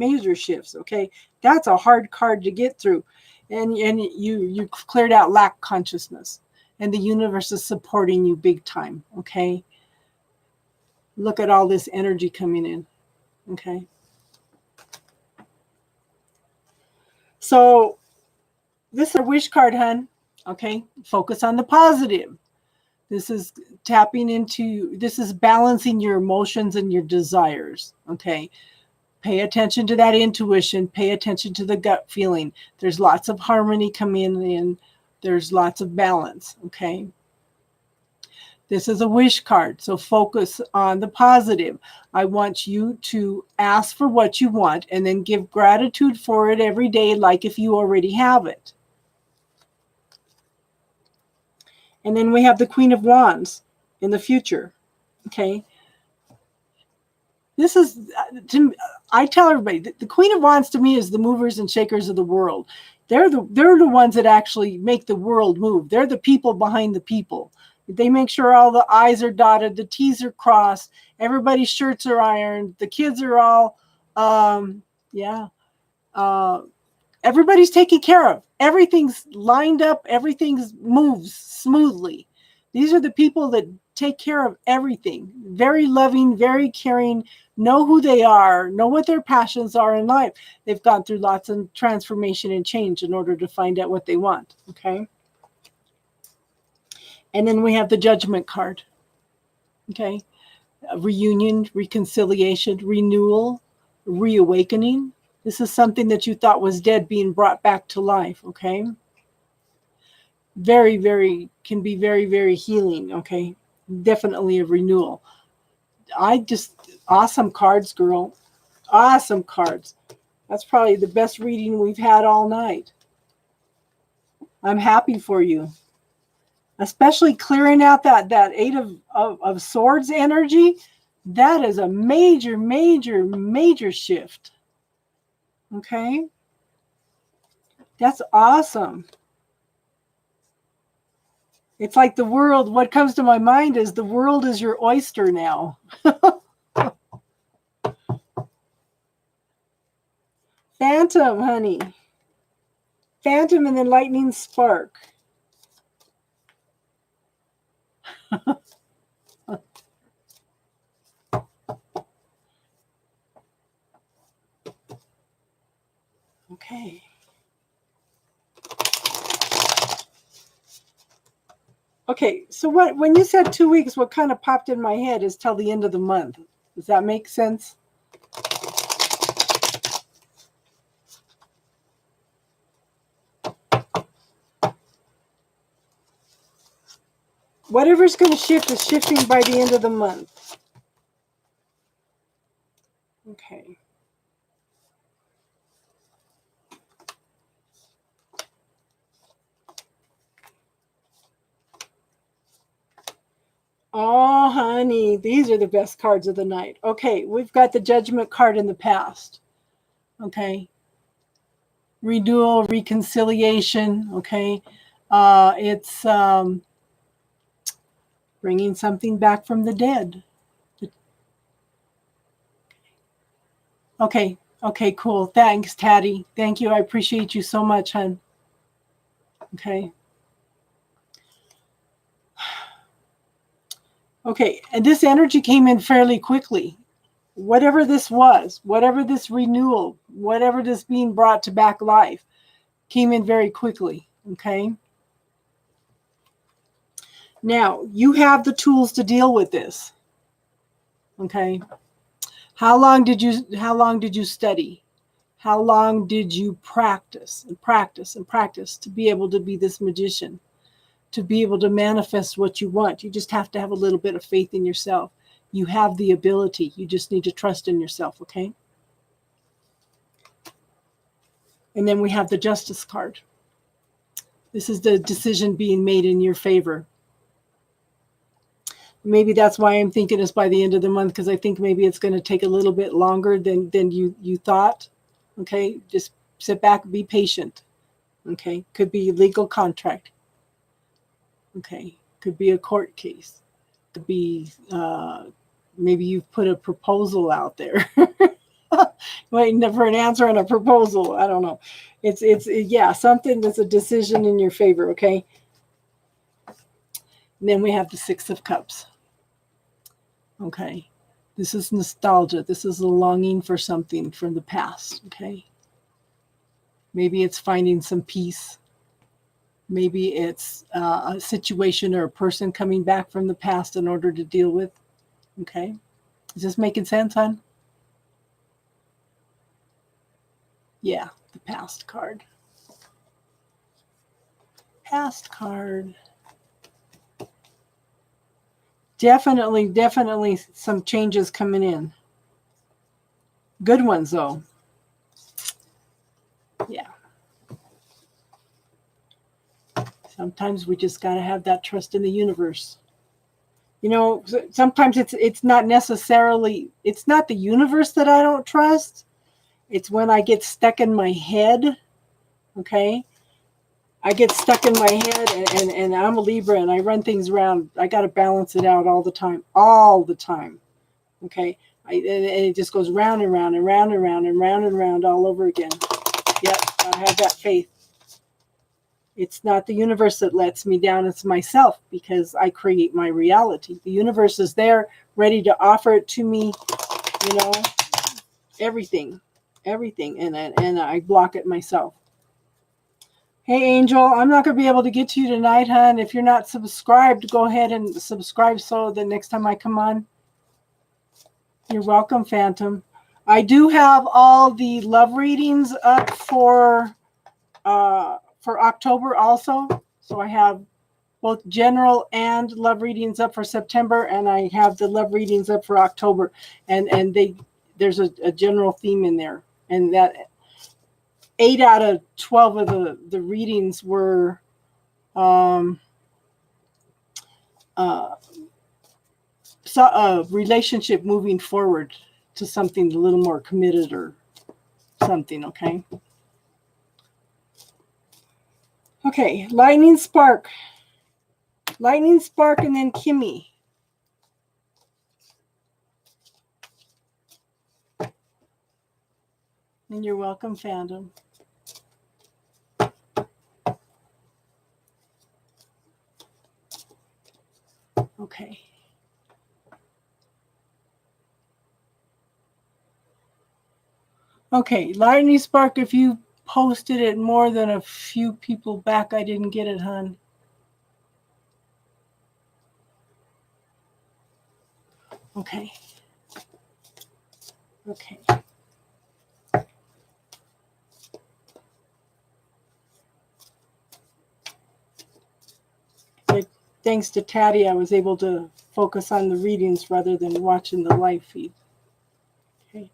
Speaker 1: Okay, that's a hard card to get through, and you cleared out lack consciousness, and the universe is supporting you big time. Okay, look at all this energy coming in. Okay, so this is a wish card, hun. Okay, focus on the positive. This is this is balancing your emotions and your desires. Okay. Pay attention to that intuition. Pay attention to the gut feeling. There's lots of harmony coming in. There's lots of balance. Okay. This is a wish card. So focus on the positive. I want you to ask for what you want and then give gratitude for it every day, like if you already have it. And then we have the Queen of Wands in the future. Okay. This is, I tell everybody, the Queen of Wands to me is the movers and shakers of the world. They're the ones that actually make the world move. They're the people behind the people. They make sure all the I's are dotted, the T's are crossed, everybody's shirts are ironed, the kids are all, everybody's taken care of. Everything's lined up. Everything moves smoothly. These are the people that take care of everything. Very loving, very caring, know who they are, know what their passions are in life. They've gone through lots of transformation and change in order to find out what they want. Okay. And then we have the Judgment card. Okay. Reunion, reconciliation, renewal, reawakening. This is something that you thought was dead being brought back to life. Okay. Can be very, very healing. Okay. Definitely a renewal. Awesome cards, girl. Awesome cards. That's probably the best reading we've had all night. I'm happy for you. Especially clearing out that Eight of Swords energy. That is a major, major, major shift. Okay. That's awesome. It's like the world, what comes to my mind is the world is your oyster now. Phantom, honey. Phantom and then lightning spark. Okay. Okay, so when you said 2 weeks, what kind of popped in my head is till the end of the month. Does that make sense? Whatever's going to shift is shifting by the end of the month. Okay. Oh, honey, these are the best cards of the night. Okay, we've got the Judgment card in the past. Okay. Renewal, reconciliation. Okay. It's bringing something back from the dead. Okay. Okay, cool. Thanks, Taddy. Thank you. I appreciate you so much, hon. Okay. Okay, and this energy came in fairly quickly. Whatever this was, whatever this renewal, whatever this being brought to back life, came in very quickly. Okay. Now, you have the tools to deal with this. Okay. How long did you study? How long did you practice and practice and practice to be able to be this magician, to be able to manifest what you want? You just have to have a little bit of faith in yourself. You have the ability. You just need to trust in yourself, okay? And then we have the Justice card. This is the decision being made in your favor. Maybe that's why I'm thinking it's by the end of the month, because I think maybe it's going to take a little bit longer than you thought. Okay, just sit back and be patient. Okay, could be a legal contract. Okay, could be a court case. Could be maybe you've put a proposal out there. Waiting for an answer on a proposal. I don't know. It's yeah, something that's a decision in your favor. Okay. And then we have the Six of Cups. Okay. This is nostalgia. This is a longing for something from the past. Okay. Maybe it's finding some peace. Maybe it's a situation or a person coming back from the past in order to deal with. Okay. Is this making sense, hon? Yeah, the past card. Past card. Definitely some changes coming in. Good ones, though. Yeah. Sometimes we just got to have that trust in the universe. You know, sometimes it's not necessarily, it's not the universe that I don't trust. It's when I get stuck in my head. Okay. I get stuck in my head, and I'm a Libra, and I run things around. I got to balance it out all the time. Okay. And it just goes round and round and round and round and round and round all over again. Yep. I have that faith. It's not the universe that lets me down. It's myself, because I create my reality. The universe is there ready to offer it to me, you know, everything. And I block it myself. Hey, Angel, I'm not going to be able to get to you tonight, hon. If you're not subscribed, go ahead and subscribe so the next time I come on. You're welcome, Phantom. I do have all the love readings up for October also. So I have both general and love readings up for September, and I have the love readings up for October. And there's a general theme in there. And that 8 out of 12 of the readings were relationship moving forward to something a little more committed or something, okay? Okay, lightning spark. Lightning spark, and then Kimmy. And you're welcome, fandom. Okay. Okay, lightning spark, if you posted it more than a few people back, I didn't get it, hon. Okay. Okay. But thanks to Taddy, I was able to focus on the readings rather than watching the live feed. Okay.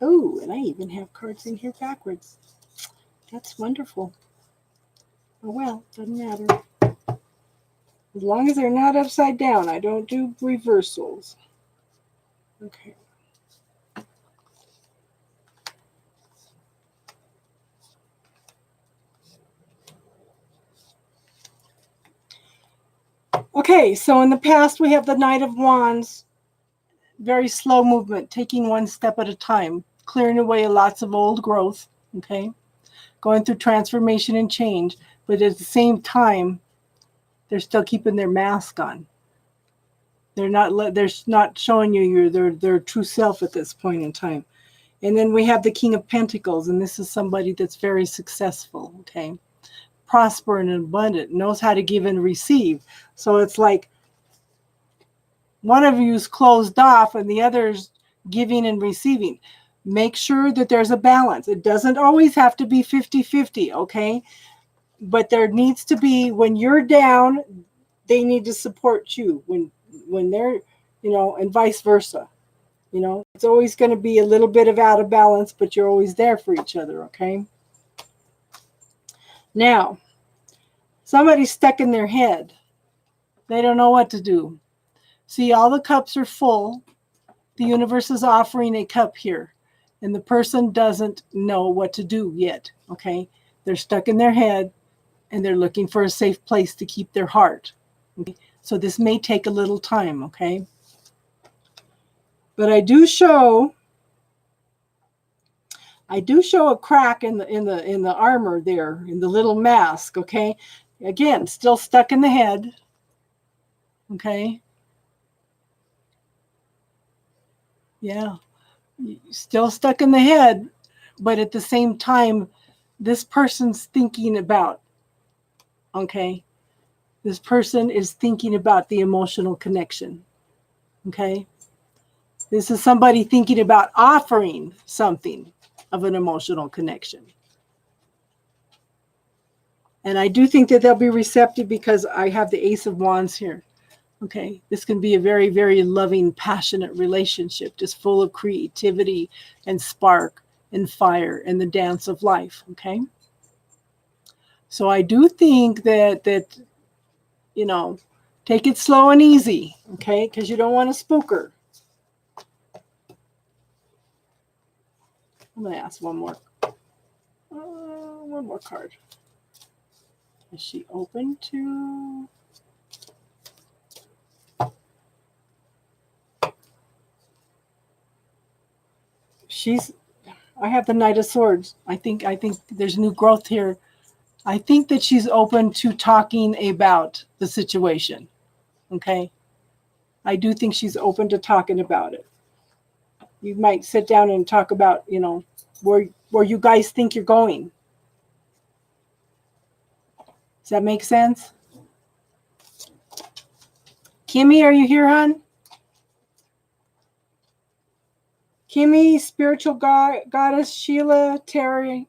Speaker 1: Oh, and I even have cards in here backwards. That's wonderful. Oh, well, doesn't matter. As long as they're not upside down, I don't do reversals. Okay. Okay, so in the past, we have the Knight of Wands. Very slow movement, taking one step at a time, clearing away lots of old growth, okay? Going through transformation and change, but at the same time, they're still keeping their mask on. They're not showing you their true self at this point in time. And then we have the King of Pentacles, and this is somebody that's very successful, okay? Prosper and abundant, knows how to give and receive. So it's like one of you is closed off and the other's giving and receiving. Make sure that there's a balance. It doesn't always have to be 50-50, okay? But there needs to be, when you're down, they need to support you. When they're, and vice versa. It's always going to be a little bit of out of balance, but you're always there for each other, okay? Now, somebody's stuck in their head. They don't know what to do. See, all the cups are full. The universe is offering a cup here, and the person doesn't know what to do yet, okay? They're stuck in their head, and they're looking for a safe place to keep their heart. Okay? So this may take a little time, okay? But I do show a crack in the armor there, in the little mask, okay? Again, still stuck in the head, okay? Yeah, still stuck in the head, but at the same time, this person's thinking about, okay? This person is thinking about the emotional connection, okay? This is somebody thinking about offering something of an emotional connection. And I do think that they'll be receptive because I have the Ace of Wands here. Okay, this can be a very, very loving, passionate relationship, just full of creativity and spark and fire and the dance of life. Okay, so I do think that take it slow and easy. Okay, because you don't want to spook her. I'm going to ask one more card. Is she open to? I have the Knight of Swords. I think there's new growth here. I think that she's open to talking about the situation. Okay. I do think she's open to talking about it. You might sit down and talk about, where you guys think you're going. Does that make sense? Kimmy, are you here, hon? Kimmy, spiritual goddess, Sheila, Taylor.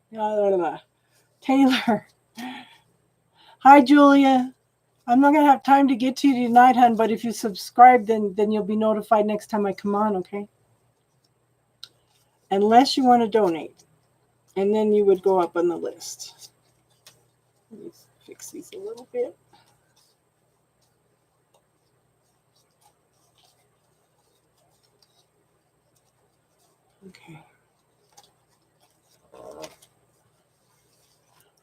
Speaker 1: Hi, Julia. I'm not going to have time to get to you tonight, hon, but if you subscribe, then you'll be notified next time I come on, okay? Unless you want to donate. And then you would go up on the list. Let me fix these a little bit. Okay.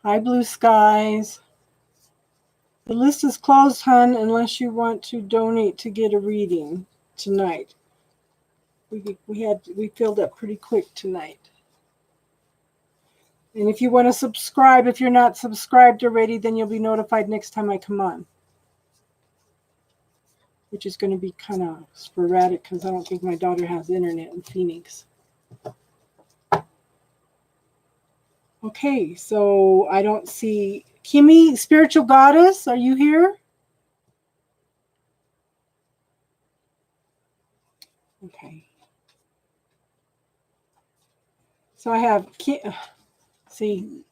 Speaker 1: Hi, Blue Skies. The list is closed, hon, unless you want to donate to get a reading tonight. We filled up pretty quick tonight. And if you want to subscribe, if you're not subscribed already, then you'll be notified next time I come on. Which is going to be kind of sporadic because I don't think my daughter has internet in Phoenix. Okay, so I don't see Kimmy, spiritual goddess. Are you here? Okay. So I have, see,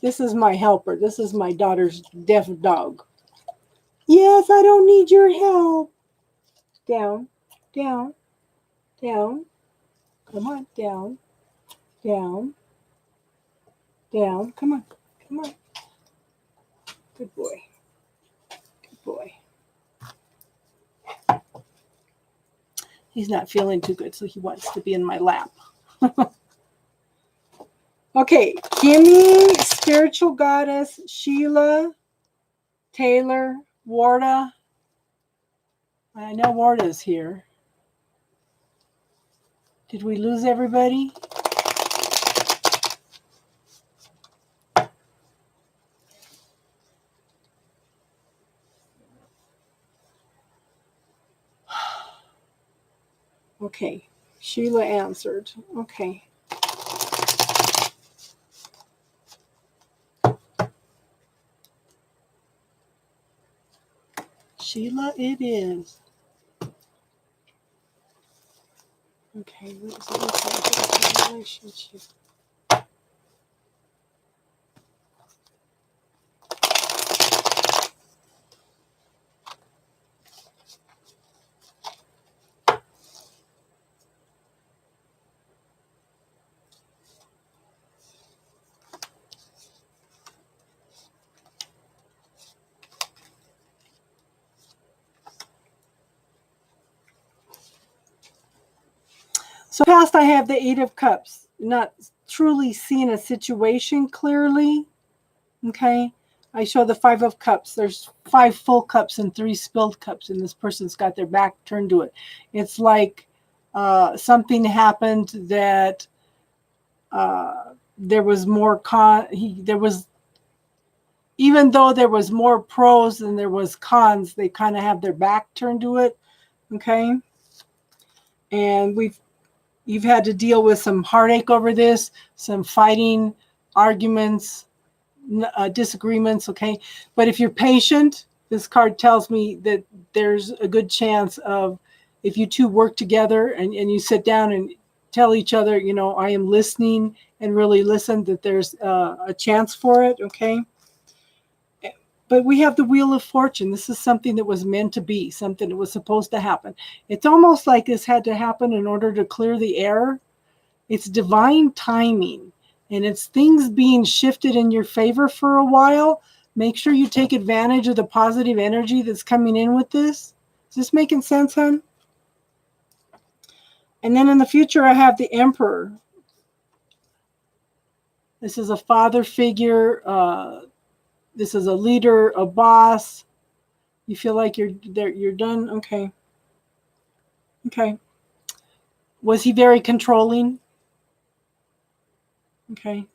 Speaker 1: this is my helper. This is my daughter's deaf dog. Yes, I don't need your help. Down, down, down. Come on, down, down, down. Come on, come on. Good boy. Good boy. He's not feeling too good, so he wants to be in my lap. Okay, Kimmy, spiritual goddess, Sheila, Taylor, Warda. I know Warda's here. Did we lose everybody? Okay, Sheila answered. Okay. Sheila it is. Okay, what does it look like in the relationship? So past I have the Eight of Cups, not truly seeing a situation clearly. Okay. I show the Five of Cups. There's 5 full cups and 3 spilled cups, and this person's got their back turned to it. It's like something happened that there was more even though there was more pros than there was cons, they kind of have their back turned to it. Okay. And you've had to deal with some heartache over this, some fighting, arguments, disagreements. Okay. But if you're patient, this card tells me that there's a good chance of, if you two work together and you sit down and tell each other, I am listening and really listen, that there's a chance for it. Okay. But we have the Wheel of Fortune. This is something that was meant to be, something that was supposed to happen. It's almost like this had to happen in order to clear the air. It's divine timing, and it's things being shifted in your favor for a while. Make sure you take advantage of the positive energy that's coming in with this. Is this making sense, hon? And then in the future, I have the Emperor. This is a father figure. This is a leader, a boss. You feel like you're done? Okay. Okay. Was he very controlling? Okay.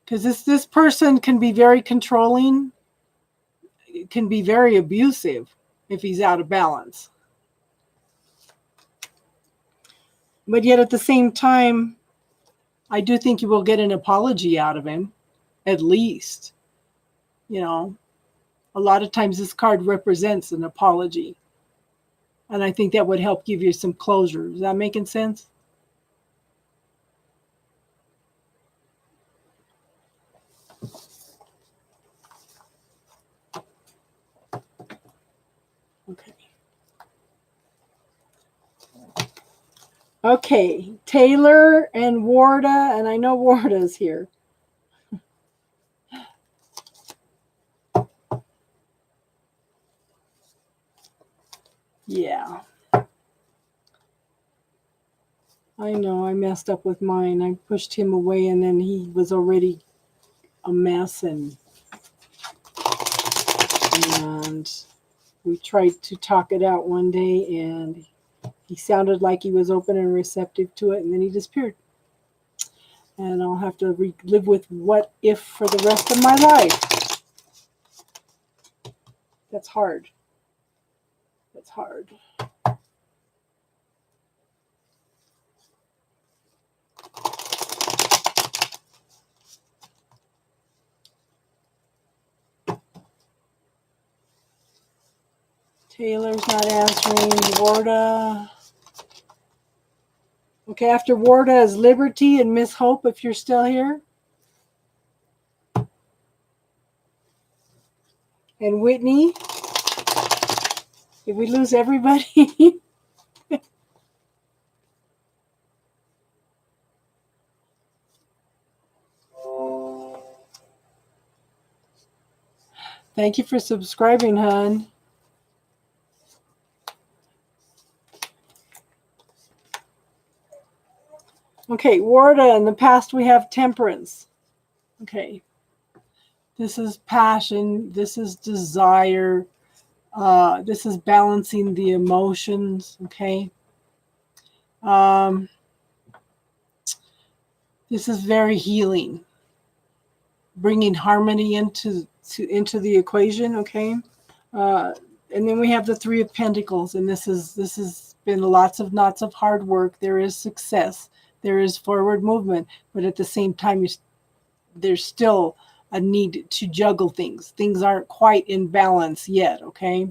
Speaker 1: Because this person can be very controlling. It can be very abusive if he's out of balance. But yet at the same time, I do think you will get an apology out of him, at least. A lot of times this card represents an apology. And I think that would help give you some closure. Is that making sense? Okay. Okay, Taylor and Warda, and I know Warda's here. Yeah. I know, I messed up with mine. I pushed him away, and then he was already a mess, and we tried to talk it out one day, and he sounded like he was open and receptive to it, and then he disappeared. And I'll have to live with what if for the rest of my life. That's hard. That's hard. Taylor's not answering. Warda. Okay, after Warda is Liberty and Miss Hope, if you're still here. And Whitney. Did we lose everybody? Thank you for subscribing, hon. Okay, Warda, in the past we have Temperance. Okay. This is passion. This is desire. This is balancing the emotions. Okay. This is very healing. Bringing harmony into the equation. Okay. And then we have the Three of Pentacles, and this has been lots of hard work. There is success. There is forward movement, but at the same time, there's still a need to juggle things. Things aren't quite in balance yet, okay?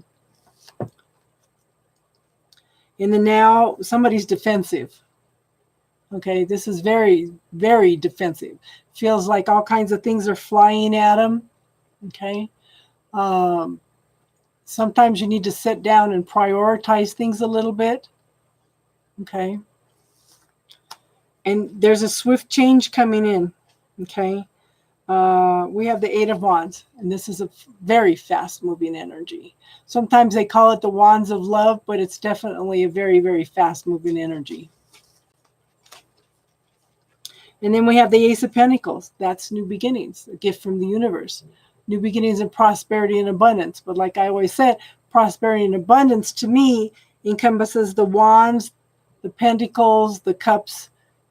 Speaker 1: In the now, somebody's defensive. Okay, this is very, very defensive. Feels like all kinds of things are flying at them. Okay. Sometimes you need to sit down and prioritize things a little bit. Okay. And there's a swift change coming in. Okay. We have the Eight of Wands, and this is a very fast moving energy. Sometimes they call it the Wands of Love, but it's definitely a very, very fast moving energy. And then we have the Ace of Pentacles. That's new beginnings, a gift from the universe. New beginnings and prosperity and abundance. But like I always said, prosperity and abundance to me encompasses the wands, the pentacles, the cups,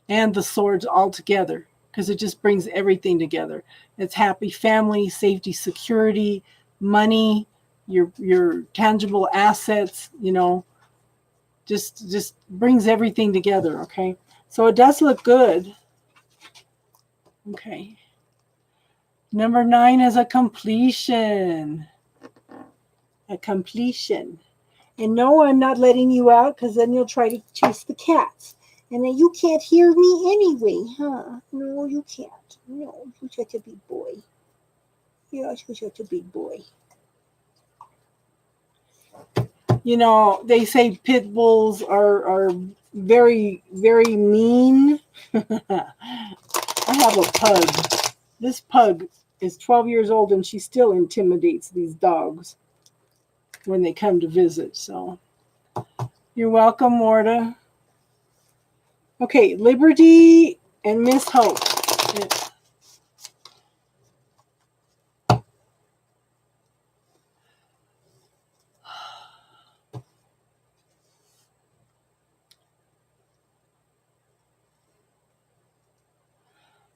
Speaker 1: and the swords all together, because it just brings everything together. It's happy family, safety, security, money, your tangible assets, you know, just brings everything together, okay? So it does look good. Okay. Number 9 is a completion. A completion. And no, I'm not letting you out, because then you'll try to chase the cats. And then you can't hear me anyway, huh? No, you can't. No, you're such a big boy. You're such a big boy. You know, they say pit bulls are very, very mean. I have a pug. This pug is 12 years old, and she still intimidates these dogs when they come to visit. So you're welcome, Warda. Okay, Liberty and Miss Hope.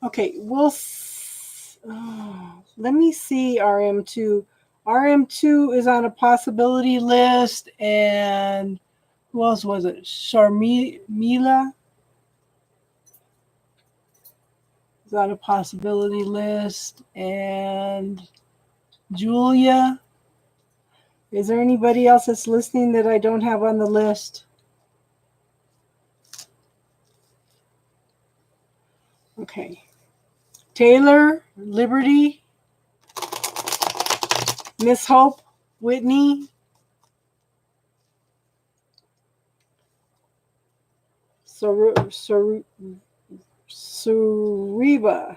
Speaker 1: Okay, let me see RM2. RM2 is on a possibility list, and who else was it? Sharmila is on a possibility list, and Julia. Is there anybody else that's listening that I don't have on the list? Okay. Taylor, Liberty, Miss Hope, Whitney, Suriba.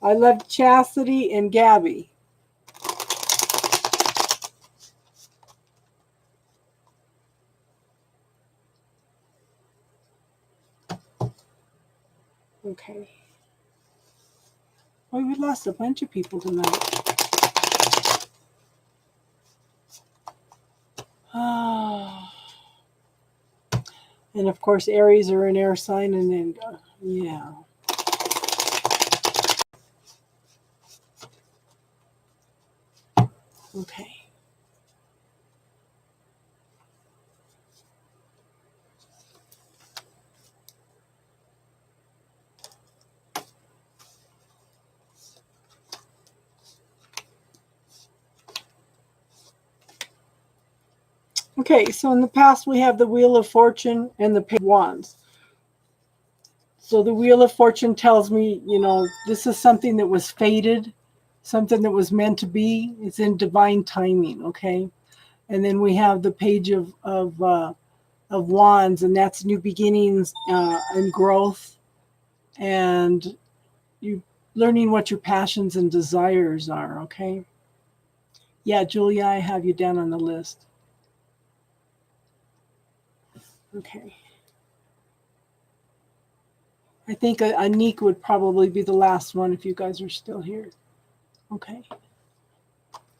Speaker 1: I love Chastity and Gabby. Okay. Well, we lost a bunch of people tonight. And of course, Aries are an air sign, and then, yeah. Okay. Okay, so in the past we have the Wheel of Fortune and the Page of Wands. So the Wheel of Fortune tells me, you know, this is something that was fated, something that was meant to be. It's in divine timing, okay? And then we have the Page of Wands, and that's new beginnings and growth, and you learning what your passions and desires are, okay? Yeah, Julia, I have you down on the list. Okay. I think Anik would probably be the last one if you guys are still here. Okay.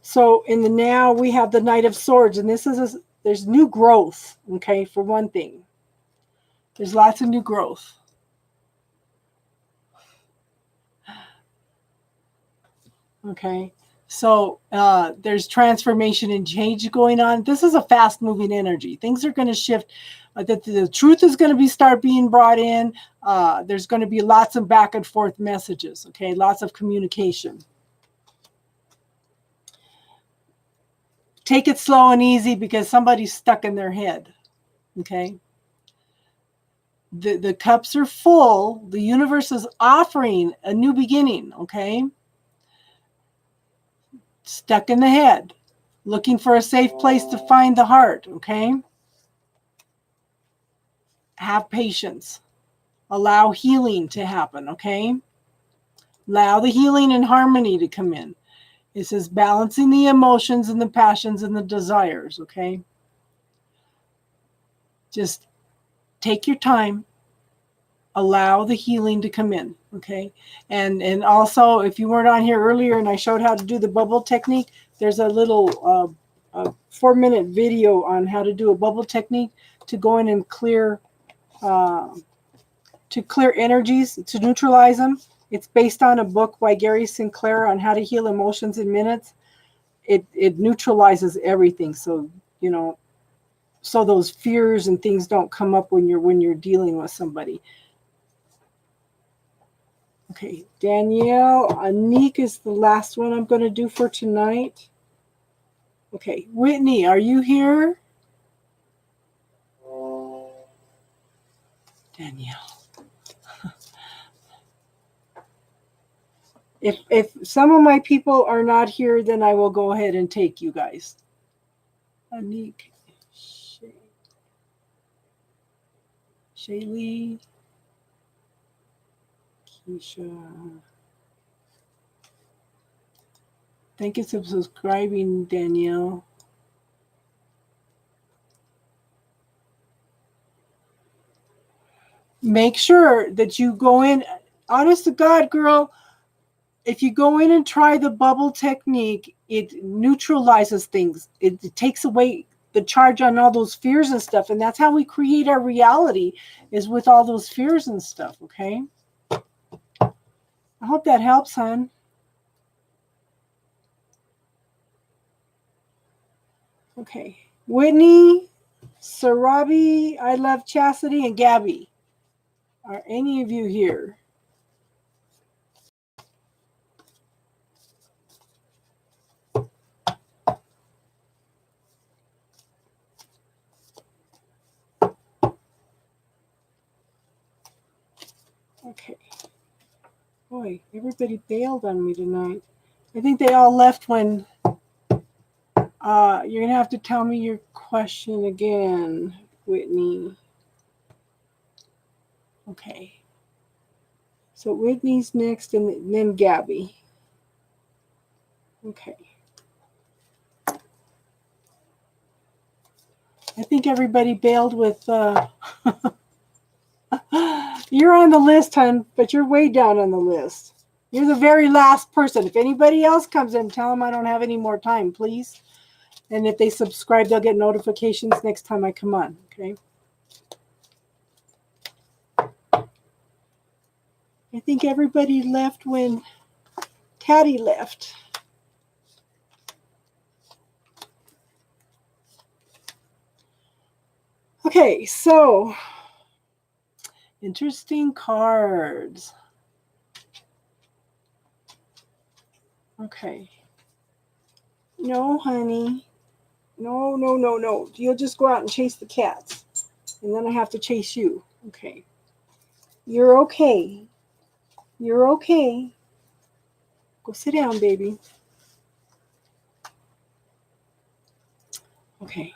Speaker 1: So in the now, we have the Knight of Swords, and this is there's new growth, okay, for one thing. There's lots of new growth. Okay. So there's transformation and change going on. This is a fast-moving energy. Things are going to shift. The truth is going to start being brought in. There's going to be lots of back and forth messages. Okay, lots of communication. Take it slow and easy, because somebody's stuck in their head. Okay. The cups are full. The universe is offering a new beginning. Okay. Stuck in the head, looking for a safe place to find the heart. Okay. Have patience. Allow healing to happen. Okay. Allow the healing and harmony to come in. It says balancing the emotions and the passions and the desires. Okay. Just take your time. Allow the healing to come in. Okay. And also, if you weren't on here earlier and I showed how to do the bubble technique, there's a little 4-minute video on how to do a bubble technique to go in and clear energies, to neutralize them. It's based on a book by Gary Sinclair on how to heal emotions in minutes. It neutralizes everything. So, so those fears and things don't come up when you're dealing with somebody. Okay, Danielle, Anik is the last one I'm going to do for tonight. Okay, Whitney, are you here? Danielle. If some of my people are not here, then I will go ahead and take you guys. Anik, Shaylee, Keisha. Thank you for subscribing, Danielle. Make sure that you go in, honest to God, girl, if you go in and try the bubble technique, it neutralizes things. It takes away the charge on all those fears and stuff. And that's how we create our reality, is with all those fears and stuff, okay? I hope that helps, hon. Okay. Whitney, Sarabi, I Love Chastity, and Gabby. Are any of you here? Okay. Boy, everybody bailed on me tonight. I think they all left when... you're going to have to tell me your question again, Whitney. Okay. So Whitney's next, and then Gabby. Okay. I think everybody bailed with... You're on the list, hon, but you're way down on the list. You're the very last person. If anybody else comes in, tell them I don't have any more time, please. And if they subscribe, they'll get notifications next time I come on, okay? I think everybody left when Taddy left. Okay, so interesting cards. Okay. No, honey. No, no, no, no. You'll just go out and chase the cats. And then I have to chase you. Okay. You're okay. You're okay. Go sit down, baby. Okay.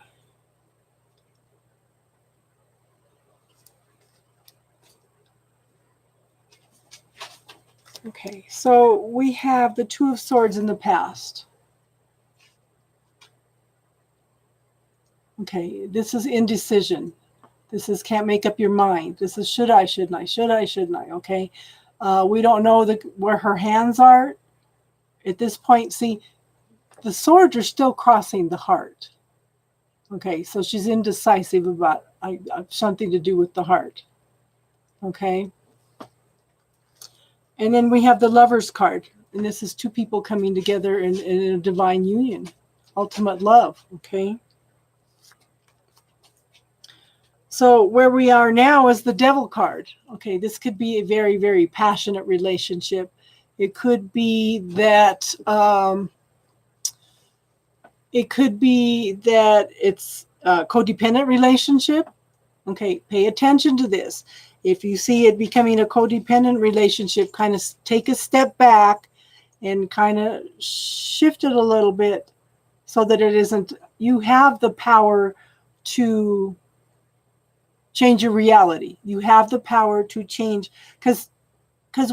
Speaker 1: Okay, so we have the Two of Swords in the past. Okay, this is indecision. This is can't make up your mind. This is should I, shouldn't I, should I, shouldn't I, okay? We don't know where her hands are at this point. See, the swords are still crossing the heart. Okay, so she's indecisive about something to do with the heart. Okay? And then we have the Lover's card. And this is two people coming together in a divine union. Ultimate love. Okay? So where we are now is the Devil card. Okay, this could be a very, very passionate relationship. It could be that it's a codependent relationship. Okay, pay attention to this. If you see it becoming a codependent relationship, kind of take a step back and kind of shift it a little bit so that it isn't, you have the power to change your reality. You have the power to change, because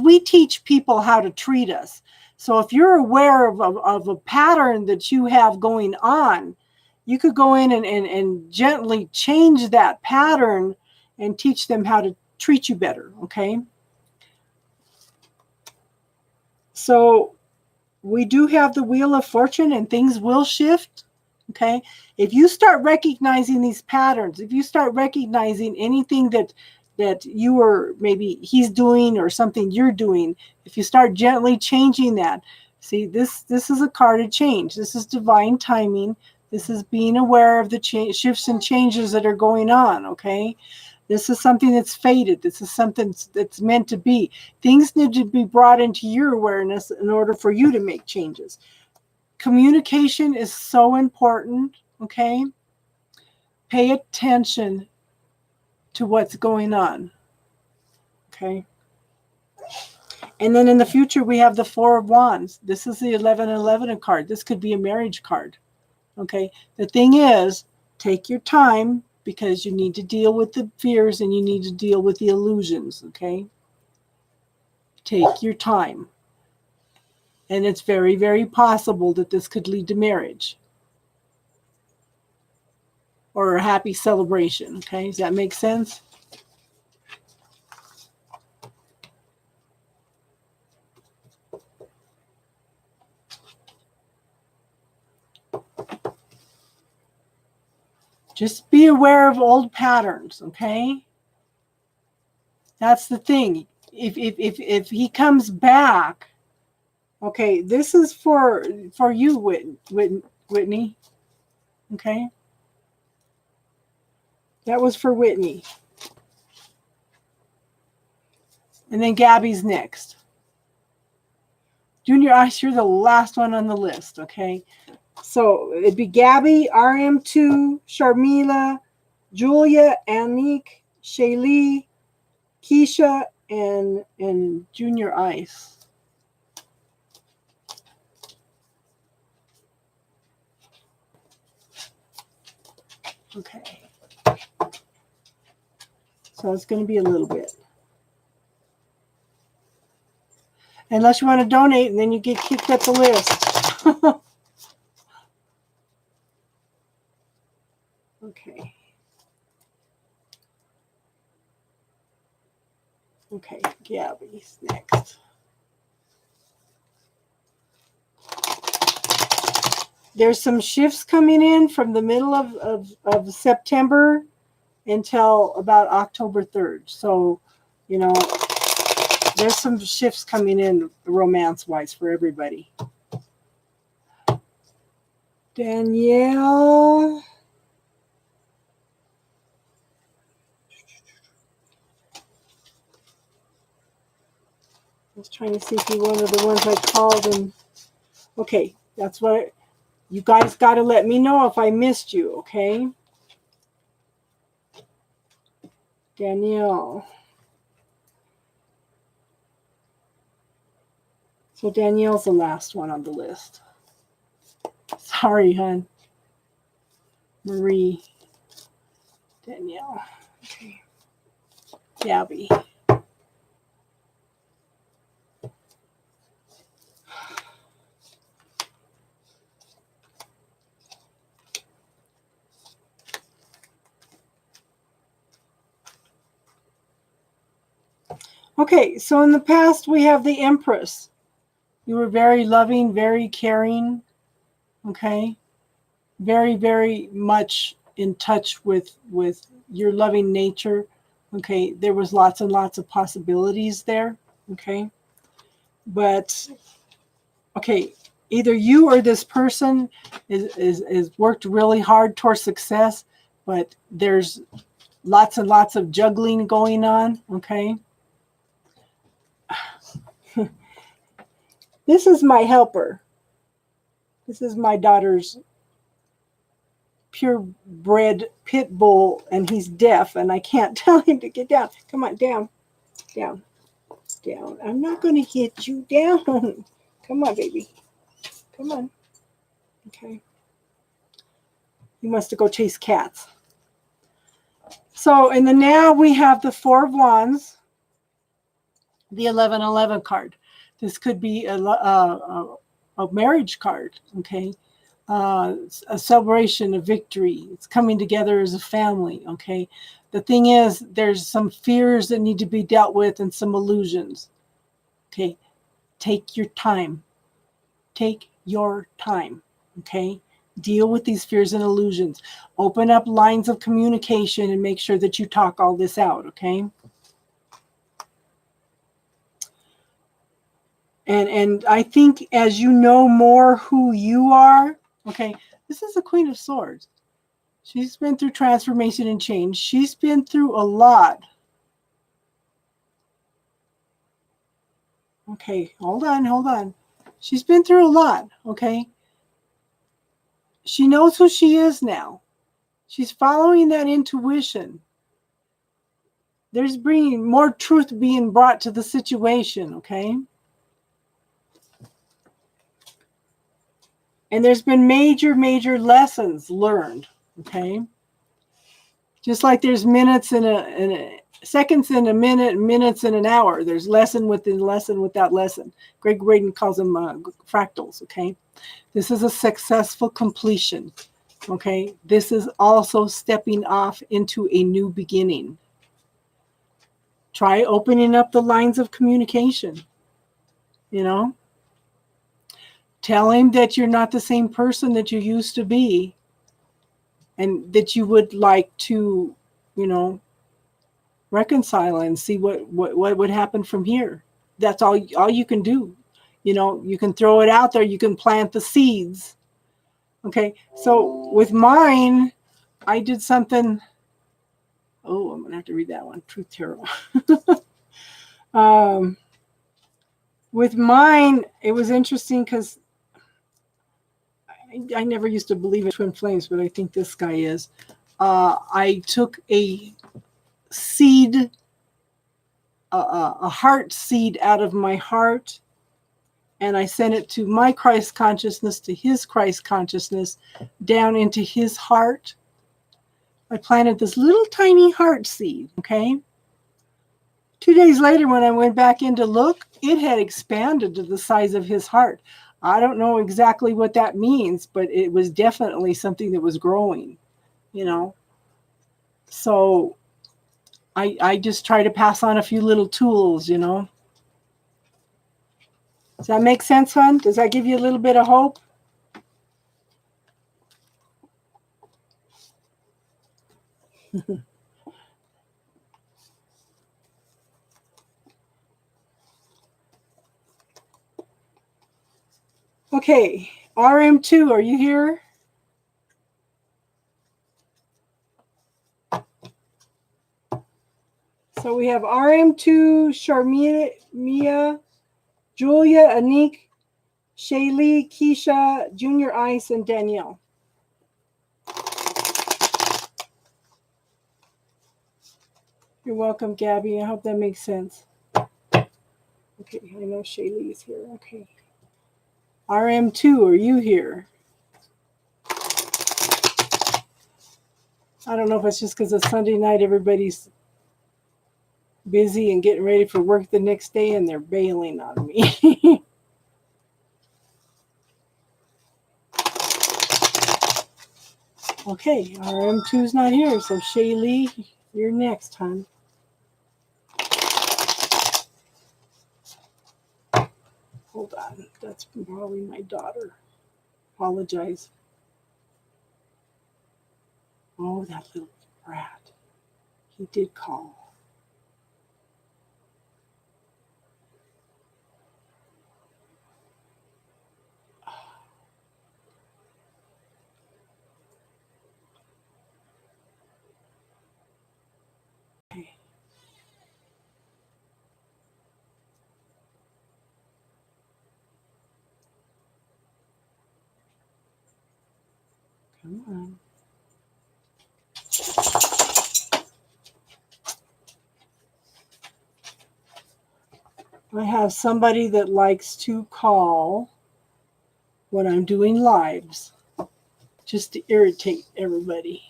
Speaker 1: we teach people how to treat us. So if you're aware of a pattern that you have going on, you could go in and gently change that pattern and teach them how to treat you better, okay? So we do have the Wheel of Fortune, and things will shift, okay? If you start recognizing these patterns, if you start recognizing anything that you are, maybe he's doing or something you're doing, if you start gently changing that, see, this is a card of change. This is divine timing. This is being aware of the shifts and changes that are going on, okay? This is something that's fated. This is something that's meant to be. Things need to be brought into your awareness in order for you to make changes. Communication is so important, okay? Pay attention to what's going on, okay? And then in the future, we have the Four of Wands. This is the 1111 card. This could be a marriage card, okay? The thing is, take your time, because you need to deal with the fears and you need to deal with the illusions, okay? Take your time. And it's very, very possible that this could lead to marriage or a happy celebration, okay? Does that make sense? Just be aware of old patterns, okay? That's the thing. If he comes back, okay, this is for you, Whitney, okay? That was for Whitney. And then Gabby's next. Junior Ice, you're the last one on the list, okay? So it'd be Gabby, RM2, Sharmila, Julia, Anique, Shaylee, Keisha, and Junior Ice. Okay. So it's going to be a little bit. Unless you want to donate, and then you get kicked at the list. Okay. Okay, Gabby's next. There's some shifts coming in from the middle of September until about October 3rd. So, you know, there's some shifts coming in romance-wise for everybody. Danielle. I was trying to see if you one of the ones I called. And okay, that's what you guys got to let me know if I missed you, okay? Danielle. So Danielle's the last one on the list. Sorry, hon. Marie. Danielle. Okay. Gabby. Okay, so in the past we have the Empress. You were very loving, very caring, okay? Very, very much in touch with your loving nature, okay? There was lots and lots of possibilities there, okay? But, okay, either you or this person is worked really hard towards success, but there's lots and lots of juggling going on, okay? This is my helper. This is my daughter's purebred pit bull, and he's deaf, and I can't tell him to get down. Come on, down, down, down. I'm not going to hit you. Down. Come on, baby. Come on. Okay. He wants to go chase cats. So in the now we have the Four of Wands, the 1111 card. This could be a marriage card, okay? A celebration, a victory. It's coming together as a family, okay? The thing is, there's some fears that need to be dealt with and some illusions, okay? Take your time. Take your time, okay? Deal with these fears and illusions. Open up lines of communication and make sure that you talk all this out, okay? And I think as you know more who you are, okay, this is the Queen of Swords. She's been through transformation and change. She's been through a lot. Okay, hold on. She's been through a lot, okay? She knows who she is now. She's following that intuition. There's bringing more truth being brought to the situation, okay? And there's been major lessons learned, okay? Just like there's minutes in a seconds in a minute, minutes in an hour. There's lesson within lesson without lesson. Greg Braden calls them fractals, okay? This is a successful completion, okay? This is also stepping off into a new beginning. Try opening up the lines of communication, you know? Tell him that you're not the same person that you used to be and that you would like to, you know, reconcile and see what would happen from here. That's all you can do. You know, you can throw it out there. You can plant the seeds. Okay. So with mine, I did something. Oh, I'm going to have to read that one. Truth Tarot. With mine, it was interesting because I never used to believe in twin flames, but I think this guy is. I took a seed, a heart seed out of my heart, and I sent it to my Christ consciousness, to his Christ consciousness, down into his heart. I planted this little tiny heart seed, okay? 2 days later, when I went back in to look, it had expanded to the size of his heart. I don't know exactly what that means, but it was definitely something that was growing, you know? So I just try to pass on a few little tools, you know? Does that make sense, hon? Does that give you a little bit of hope? Okay, RM2, are you here? So we have RM2, Sharmia, Julia, Anik, Shaylee, Keisha, Junior Ice, and Danielle. You're welcome, Gabby. I hope that makes sense. Okay, I know Shaylee is here. Okay. RM2, are you here? I don't know if it's just because it's Sunday night, everybody's busy and getting ready for work the next day, and they're bailing on me. Okay, RM2's not here, so Shaylee, you're next, hon. Hold on, that's probably my daughter. Apologize. Oh, that little brat. He did call. Okay. Come on. I have somebody that likes to call when I'm doing lives just to irritate everybody.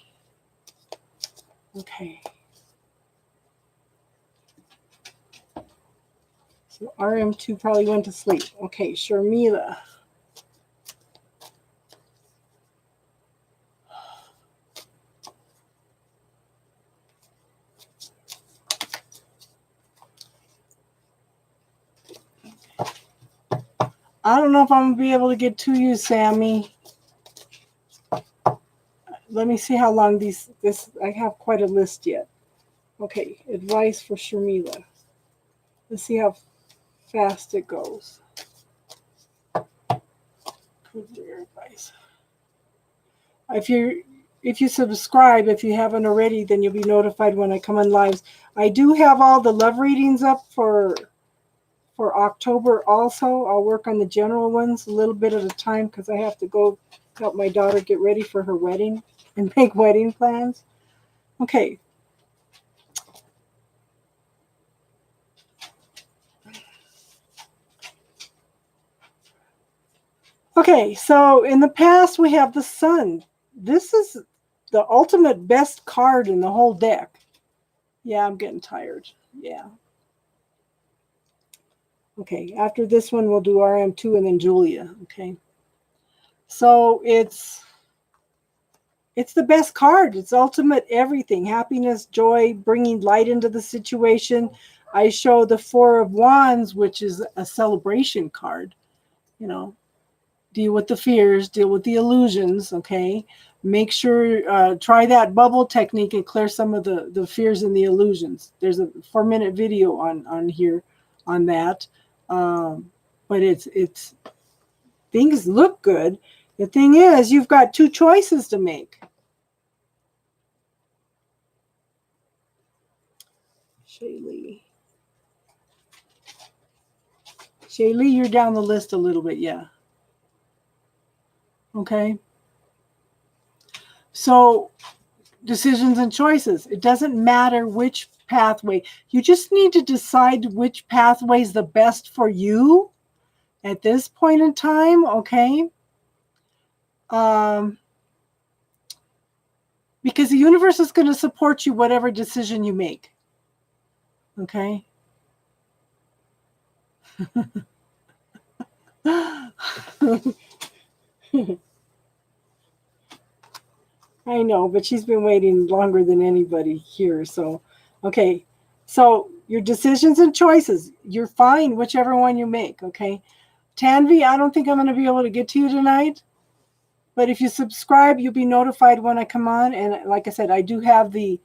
Speaker 1: Okay. So RM2 probably went to sleep. Okay, Sharmila. I don't know if I'm going to be able to get to you, Sammy. Let me see how long this I have quite a list yet. Okay, advice for Sharmila. Let's see how fast it goes. Career advice. If you subscribe, if you haven't already, then you'll be notified when I come on lives. I do have all the love readings up for October also. I'll work on the general ones a little bit at a time because I have to go help my daughter get ready for her wedding and make wedding plans. Okay. Okay, so in the past we have the Sun. This is the ultimate best card in the whole deck. Yeah, I'm getting tired. Yeah. Okay, after this one we'll do RM2 and then Julia. Okay. So it's the best card. It's ultimate everything. Happiness, joy, bringing light into the situation. I show the Four of Wands, which is a celebration card. You know, deal with the fears, deal with the illusions, okay? Make sure, try that bubble technique and clear some of the fears and the illusions. There's a 4-minute video on here on that. But it's things look good. The thing is, you've got 2 choices to make. Shaylee. Shaylee, you're down the list a little bit, yeah. Okay. So, decisions and choices. It doesn't matter which pathway. You just need to decide which pathway is the best for you at this point in time, okay? Because the universe is going to support you whatever decision you make. Okay? I know, but she's been waiting longer than anybody here. So, okay. So, your decisions and choices, you're fine, whichever one you make. Okay. Tanvi, I don't think I'm going to be able to get to you tonight. But if you subscribe, you'll be notified when I come on. And like I said, I do have the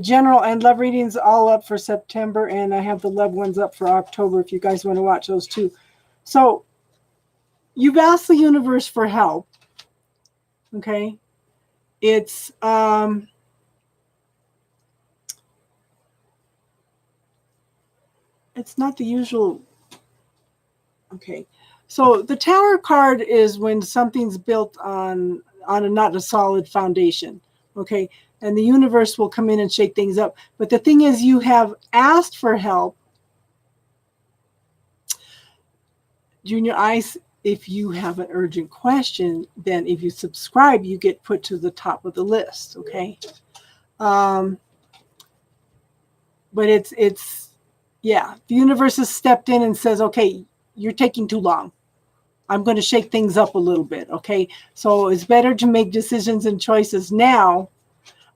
Speaker 1: general and love readings all up for September. And I have the love ones up for October if you guys want to watch those too. So, you've asked the universe for help. Okay. It's not the usual. Okay. So the Tower card is when something's built on not a solid foundation. Okay. And the universe will come in and shake things up. But the thing is, you have asked for help. Junior Ice, if you have an urgent question, then if you subscribe, you get put to the top of the list. Okay. But it's yeah, the universe has stepped in and says, okay, you're taking too long. I'm going to shake things up a little bit. Okay. So it's better to make decisions and choices now.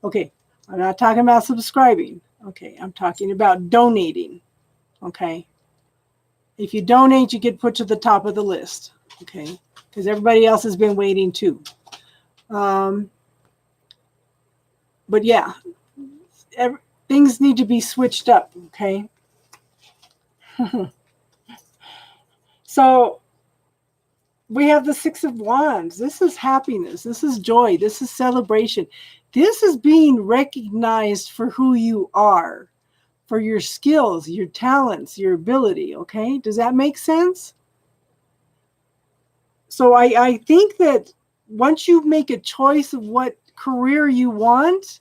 Speaker 1: Okay. I'm not talking about subscribing. Okay. I'm talking about donating. Okay. If you donate, you get put to the top of the list. Okay. Because everybody else has been waiting too. But yeah, things need to be switched up. Okay. So we have the Six of Wands. This is happiness. This is joy. This is celebration. This is being recognized for who you are, for your skills, your talents, your ability. Okay. Does that make sense? So I think that once you make a choice of what career you want,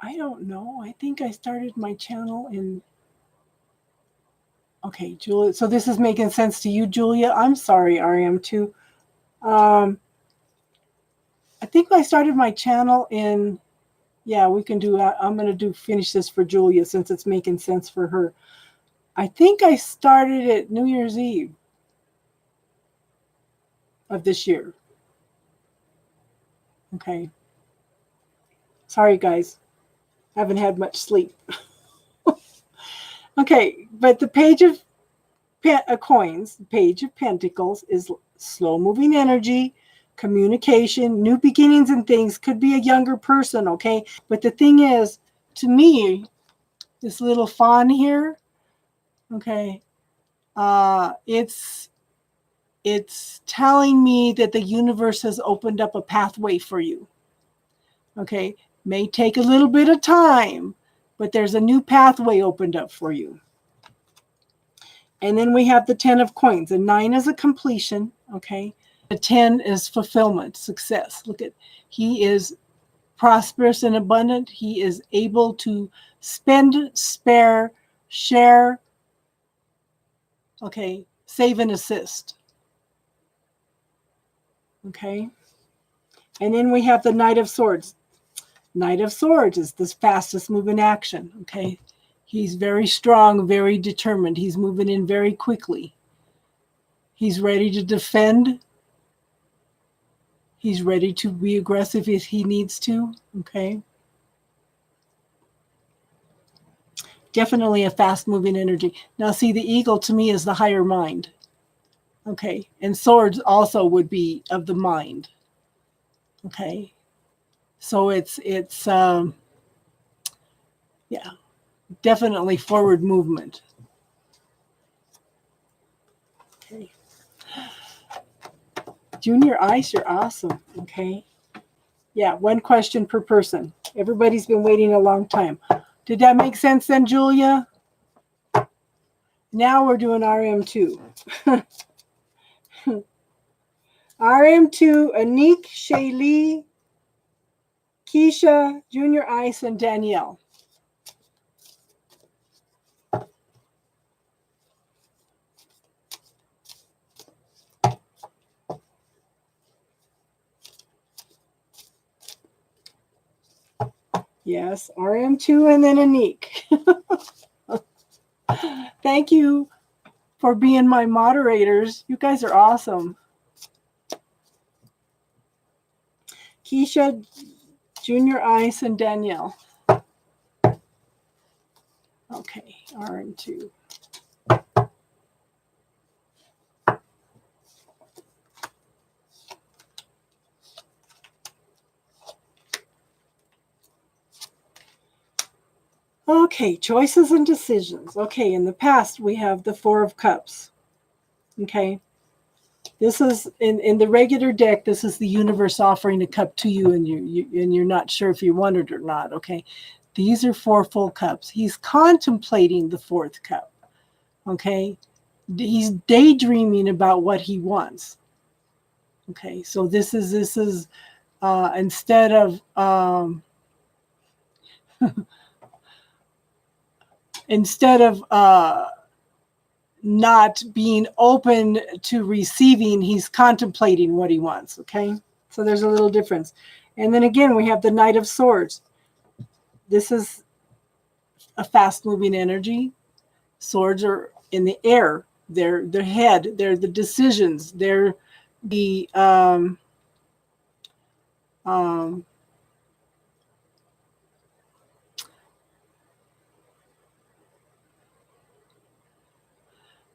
Speaker 1: I don't know. I think I started my channel in. Okay, Julia. So this is making sense to you, Julia. I'm sorry, RM2. I think I started my channel in. Yeah, we can do that. I'm going to finish this for Julia since it's making sense for her. I think I started at New Year's Eve of this year. Okay. Sorry, guys. Haven't had much sleep. Okay, but the page of coins, the page of pentacles is slow moving energy, communication, new beginnings and things. Could be a younger person, okay? But the thing is, to me, this little fawn here, okay, it's telling me that the universe has opened up a pathway for you. Okay, may take a little bit of time, but there's a new pathway opened up for you. And then we have the 10 of coins. The 9 is a completion, okay? The 10 is fulfillment, success. Look at, he is prosperous and abundant. He is able to spend, spare, share, okay, save and assist. Okay? And then we have the Knight of Swords. Knight of Swords is the fastest moving action, okay? He's very strong, very determined. He's moving in very quickly. He's ready to defend. He's ready to be aggressive if he needs to, okay? Definitely a fast-moving energy. Now, see, the eagle to me is the higher mind, okay? And swords also would be of the mind, okay? So it's yeah, definitely forward movement. Okay. Junior Ice, you're awesome. Okay. Yeah, one question per person. Everybody's been waiting a long time. Did that make sense then, Julia? Now we're doing RM2. RM2, Anik, Shaylee, Keisha, Junior Ice, and Danielle. Yes, RM2 and then Anik. Thank you for being my moderators. You guys are awesome. Keisha, Junior Ice, and Danielle. Okay, RM2. Okay, choices and decisions. Okay, in the past, we have the Four of Cups. Okay, this is, in the regular deck, this is the universe offering a cup to you, and you're not sure if you want it or not, okay? These are 4 full cups. He's contemplating the 4th cup, okay? He's daydreaming about what he wants. Okay, so this is instead of not being open to receiving, he's contemplating what he wants, okay? So there's a little difference. And then again, we have the Knight of Swords. This is a fast-moving energy. Swords are in the air. They're the head. They're the decisions. They're the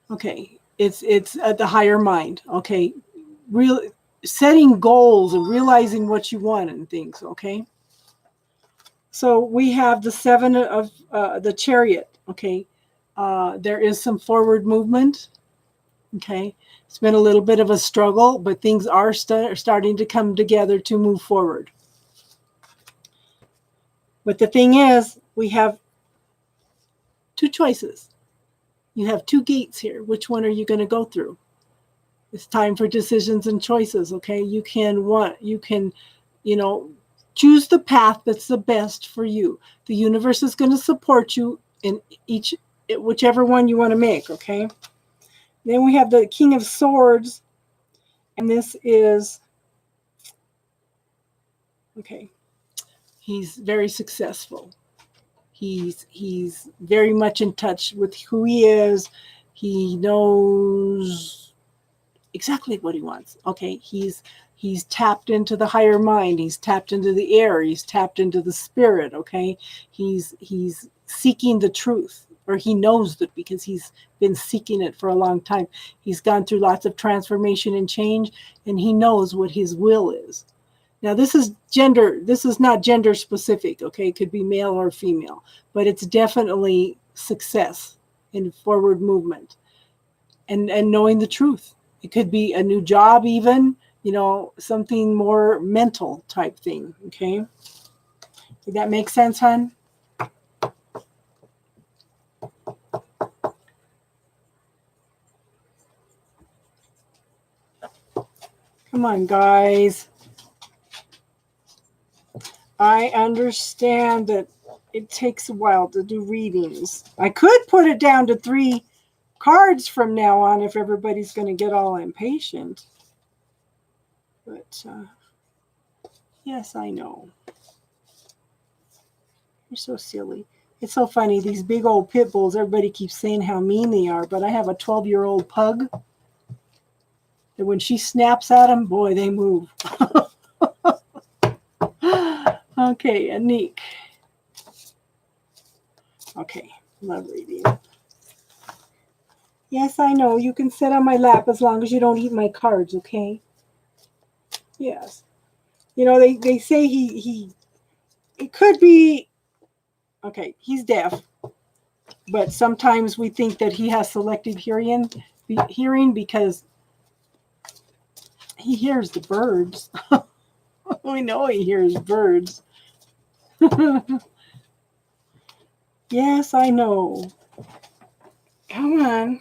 Speaker 1: okay, it's the higher mind. Okay, real setting goals and realizing what you want and things. Okay, so we have the 7 of the Chariot. Okay, there is some forward movement. Okay, it's been a little bit of a struggle, but things are starting to come together to move forward. But the thing is, we have 2 choices. You have 2 gates here. Which one are you going to go through? It's time for decisions and choices, okay? You can, you know, Choose the path that's the best for you. The universe is going to support you in whichever one you want to make, okay? Then we have the King of Swords, and this is, okay, he's very successful. He's very much in touch with who he is. He knows exactly what he wants. Okay, he's tapped into the higher mind. He's tapped into the air. He's tapped into the spirit. Okay, he's seeking the truth, or he knows that because he's been seeking it for a long time. He's gone through lots of transformation and change, and he knows what his will is. Now, this is not gender specific, okay? It could be male or female, but it's definitely success in forward movement and knowing the truth. It could be a new job even, something more mental type thing, okay? Did that make sense, hon? Come on, guys. I understand that it takes a while to do readings. I could put it down to 3 cards from now on if everybody's going to get all impatient. But, yes, I know. You're so silly. It's so funny. These big old pit bulls, everybody keeps saying how mean they are, but I have a 12-year-old pug that when she snaps at them, boy, they move. Okay, Anik. Okay, love reading. Yes, I know. You can sit on my lap as long as you don't eat my cards, okay? Yes. They say it could be, okay, he's deaf, but sometimes we think that he has selective hearing because he hears the birds. We know he hears birds. Yes, I know. Come on.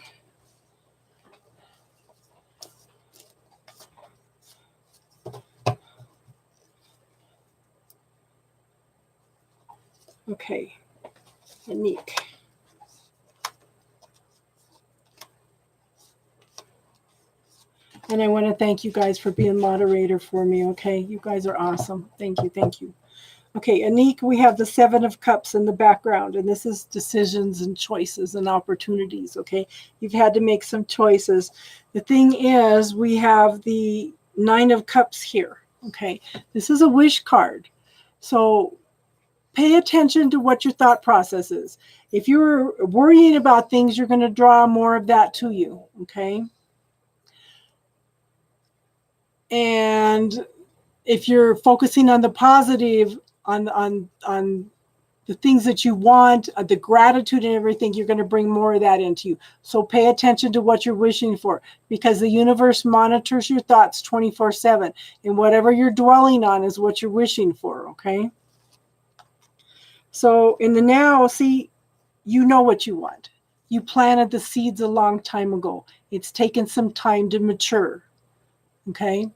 Speaker 1: Okay. Unique. And I want to thank you guys for being moderator for me, okay? You guys are awesome. Thank you, thank you. Okay, Anik, we have the 7 of Cups in the background, and this is decisions and choices and opportunities, okay? You've had to make some choices. The thing is, we have the 9 of Cups here, okay? This is a wish card. So pay attention to what your thought process is. If you're worrying about things, you're going to draw more of that to you, okay? And if you're focusing on the positive, on the things that you want, the gratitude and everything, you're going to bring more of that into you. So pay attention to what you're wishing for, because the universe monitors your thoughts 24/7, and whatever you're dwelling on is what you're wishing for, okay? So in the now, see, you know what you want. You planted the seeds a long time ago. It's taken some time to mature, okay?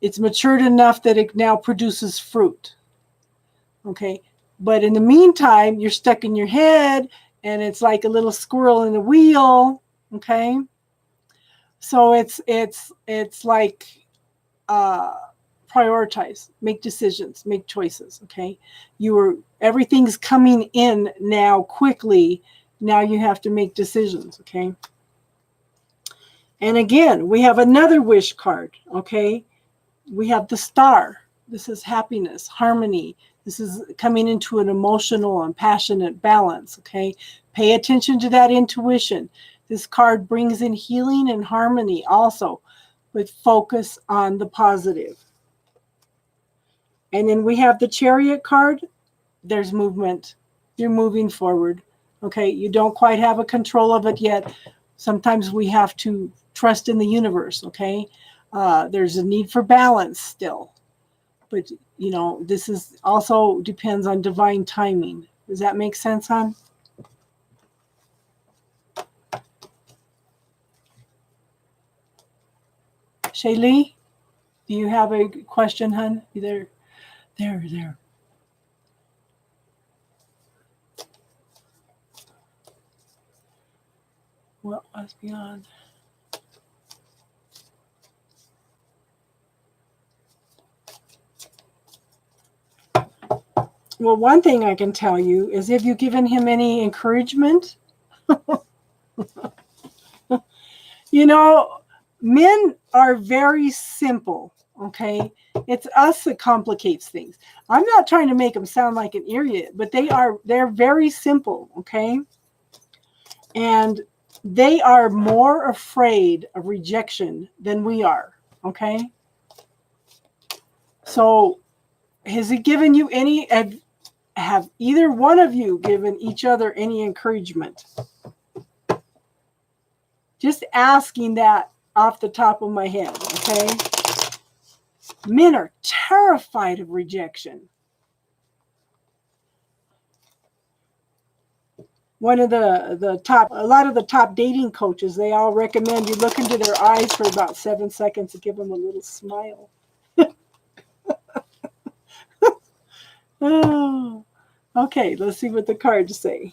Speaker 1: It's matured enough that it now produces fruit, okay? But in the meantime, you're stuck in your head, and it's like a little squirrel in a wheel, okay? So it's like prioritize, make decisions, make choices, okay? Everything's coming in now quickly. Now you have to make decisions, okay? And again, we have another wish card, okay? We have the Star. This is happiness, harmony. This is coming into an emotional and passionate balance, okay? Pay attention to that intuition. This card brings in healing and harmony also, but focus on the positive. And then we have the Chariot card. There's movement. You're moving forward, okay? You don't quite have a control of it yet. Sometimes we have to trust in the universe, okay? There's a need for balance still. But, this is also depends on divine timing. Does that make sense, hon? Shaylee, do you have a question, hon? There There. What was beyond? Well, one thing I can tell you is, have you given him any encouragement? You know, men are very simple, okay? It's us that complicates things. I'm not trying to make them sound like an idiot, but they're very simple, okay? And they are more afraid of rejection than we are, okay? So has he given you any, have either one of you given each other any encouragement? Just asking that off the top of my head, okay? Men are terrified of rejection. One of a lot of the top dating coaches, they all recommend you look into their eyes for about 7 seconds and give them a little smile. Oh, okay, let's see what the cards say.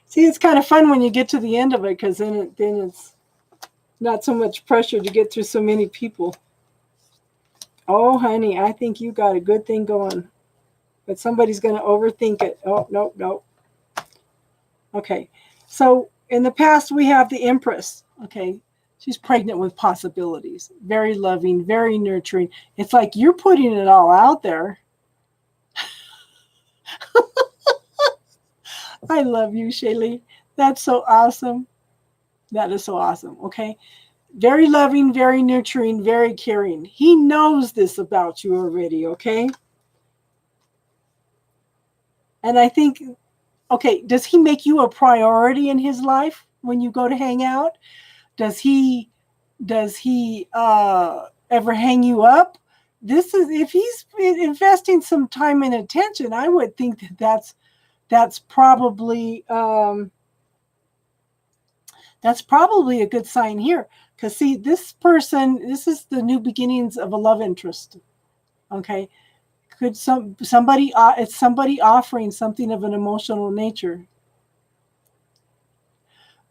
Speaker 1: See, it's kind of fun when you get to the end of it, because then it's not so much pressure to get through so many people. Oh, honey, I think you got a good thing going, but somebody's going to overthink it. Oh, no. Okay, so in the past, we have the Empress. Okay, she's pregnant with possibilities. Very loving, very nurturing. It's like you're putting it all out there. I love you, Shaylee. That's so awesome. That is so awesome. Okay. Very loving, very nurturing, very caring. He knows this about you already. Okay. And I think, okay, does he make you a priority in his life when you go to hang out? Does he ever hang you up? This is, if he's investing some time and attention, I would think that's probably a good sign here. Because see, this is the new beginnings of a love interest. Okay, could somebody it's somebody offering something of an emotional nature.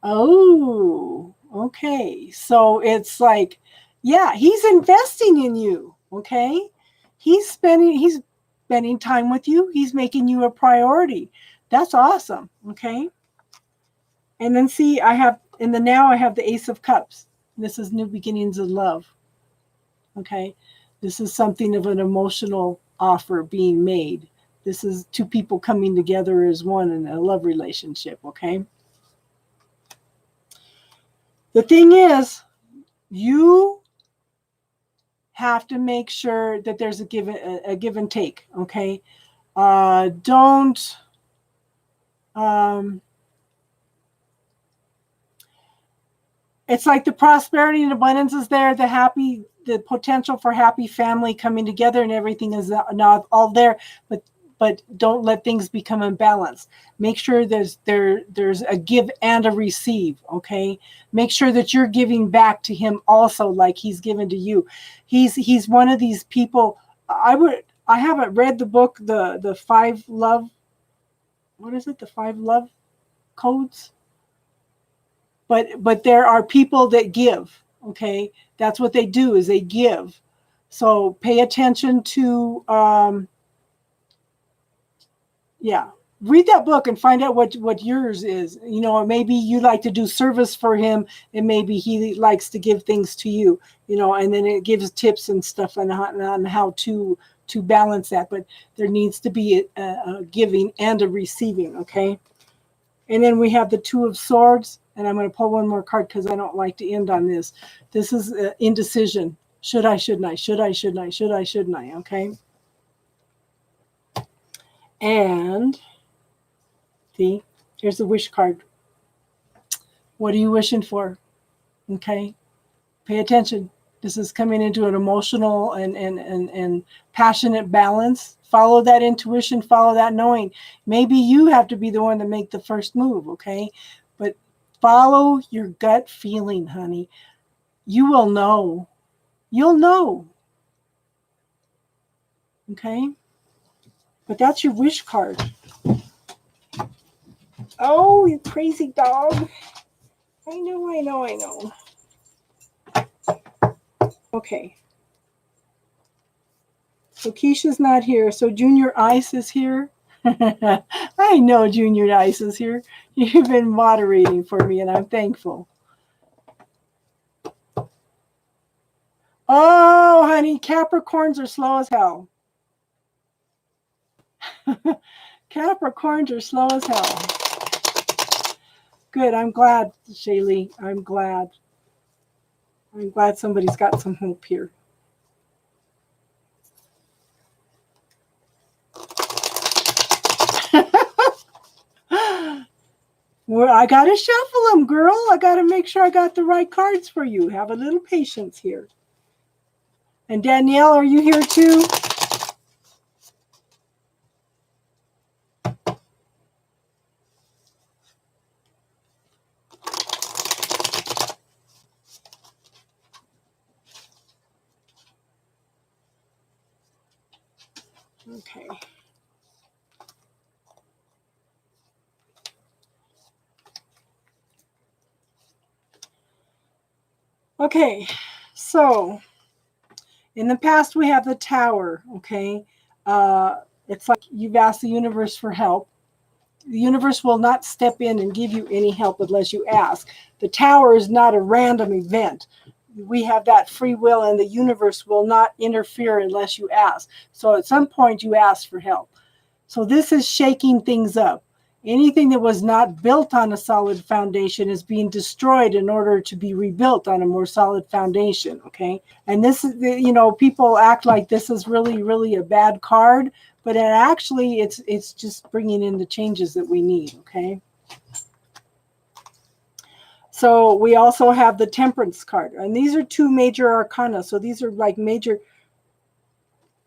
Speaker 1: Oh, okay. So it's like, yeah, he's investing in you. Okay, he's spending time with you. He's making you a priority. That's awesome. Okay. And then see, I have the Ace of Cups. This is new beginnings of love. Okay. This is something of an emotional offer being made. This is two people coming together as one in a love relationship. Okay. The thing is, you have to make sure that there's a give and take. Okay. Don't, it's like the prosperity and abundance is there, the potential for happy family coming together and everything is not all there, but don't let things become imbalanced. Make sure there's a give and a receive, okay? Make sure that you're giving back to him also like he's given to you. He's one of these people. I haven't read the book, the 5 love, what is it? The 5 love codes? But there are people that give, okay? That's what they do, is they give. So pay attention to, read that book and find out what yours is. You know, maybe you like to do service for him, and maybe he likes to give things to you, you know, and then it gives tips and stuff on how to balance that. But there needs to be a giving and a receiving, okay? And then we have the 2 of Swords. And I'm going to pull one more card because I don't like to end on this. This is indecision. Should I, shouldn't I? Should I, shouldn't I? Should I, shouldn't I? Okay. And here's the wish card. What are you wishing for? Okay. Pay attention. This is coming into an emotional and passionate balance. Follow that intuition. Follow that knowing. Maybe you have to be the one to make the first move. Okay. But follow your gut feeling, honey. you will know. You'll know. Okay? But that's your wish card. Oh, you crazy dog. I know. Okay. So Keisha's not here. So Junior Ice is here. I know Junior Ice is here. You've been moderating for me, and I'm thankful. Oh, honey, Capricorns are slow as hell. Capricorns are slow as hell. Good. I'm glad, Shaylee. I'm glad. I'm glad somebody's got some hope here. Well, I got to shuffle them, girl. I got to make sure I got the right cards for you. Have a little patience here. And Danielle, are you here too? Okay. Okay, so in the past we have the Tower, okay? It's like you've asked the universe for help. The universe will not step in and give you any help unless you ask. The Tower is not a random event. We have that free will, and the universe will not interfere unless you ask. So at some point you ask for help. So this is shaking things up. Anything that was not built on a solid foundation is being destroyed in order to be rebuilt on a more solid foundation, okay? And this is, people act like this is really, really a bad card, but actually it's just bringing in the changes that we need, okay? So we also have the Temperance card, and these are two major arcana. So these are like major,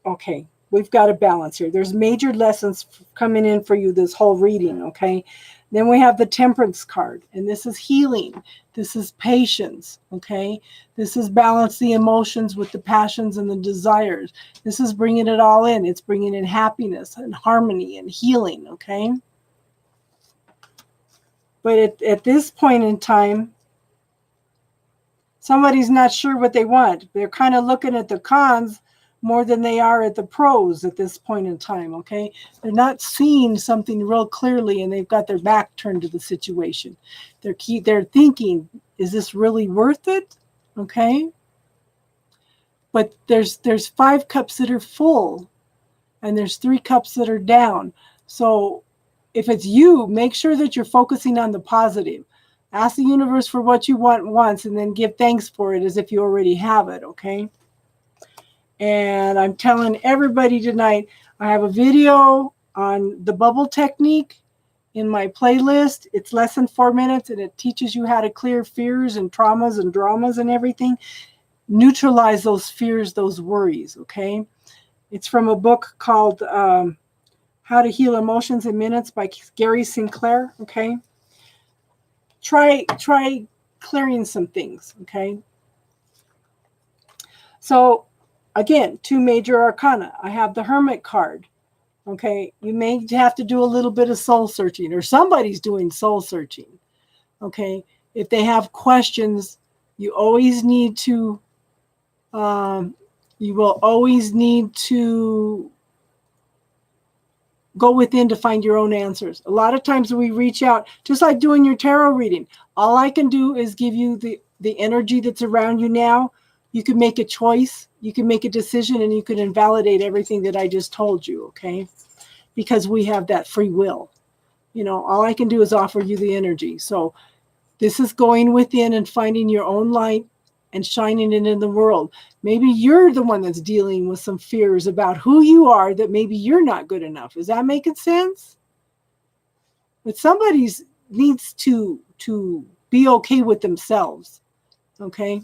Speaker 1: okay. We've got a balance here. There's major lessons coming in for you this whole reading, okay? Then we have the Temperance card, and this is healing. This is patience, okay? This is balance the emotions with the passions and the desires. This is bringing it all in. It's bringing in happiness and harmony and healing, okay? But at this point in time, somebody's not sure what they want. They're kind of looking at the cons more than they are at the pros at this point in time, okay? They're not seeing something real clearly, and they've got their back turned to the situation. They're thinking, is this really worth it? Okay? But there's 5 cups that are full, and there's 3 cups that are down. So if it's you, make sure that you're focusing on the positive. Ask the universe for what you want once, and then give thanks for it as if you already have it, okay? And I'm telling everybody tonight, I have a video on the bubble technique in my playlist. It's less than 4 minutes, and it teaches you how to clear fears and traumas and dramas and everything. Neutralize those fears, those worries, okay? It's from a book called How to Heal Emotions in Minutes by Gary Sinclair, okay? Try clearing some things, okay? So again, 2 major arcana. I have the Hermit card. Okay, you may have to do a little bit of soul searching, or somebody's doing soul searching. Okay, if they have questions, you always need to, you will always need to go within to find your own answers. A lot of times we reach out, just like doing your tarot reading. All I can do is give you the energy that's around you now. You can make a choice, you can make a decision, and you can invalidate everything that I just told you, okay? Because we have that free will. All I can do is offer you the energy. So this is going within and finding your own light and shining it in the world. Maybe you're the one that's dealing with some fears about who you are, that maybe you're not good enough. Is that making sense? But somebody needs to be okay with themselves, okay?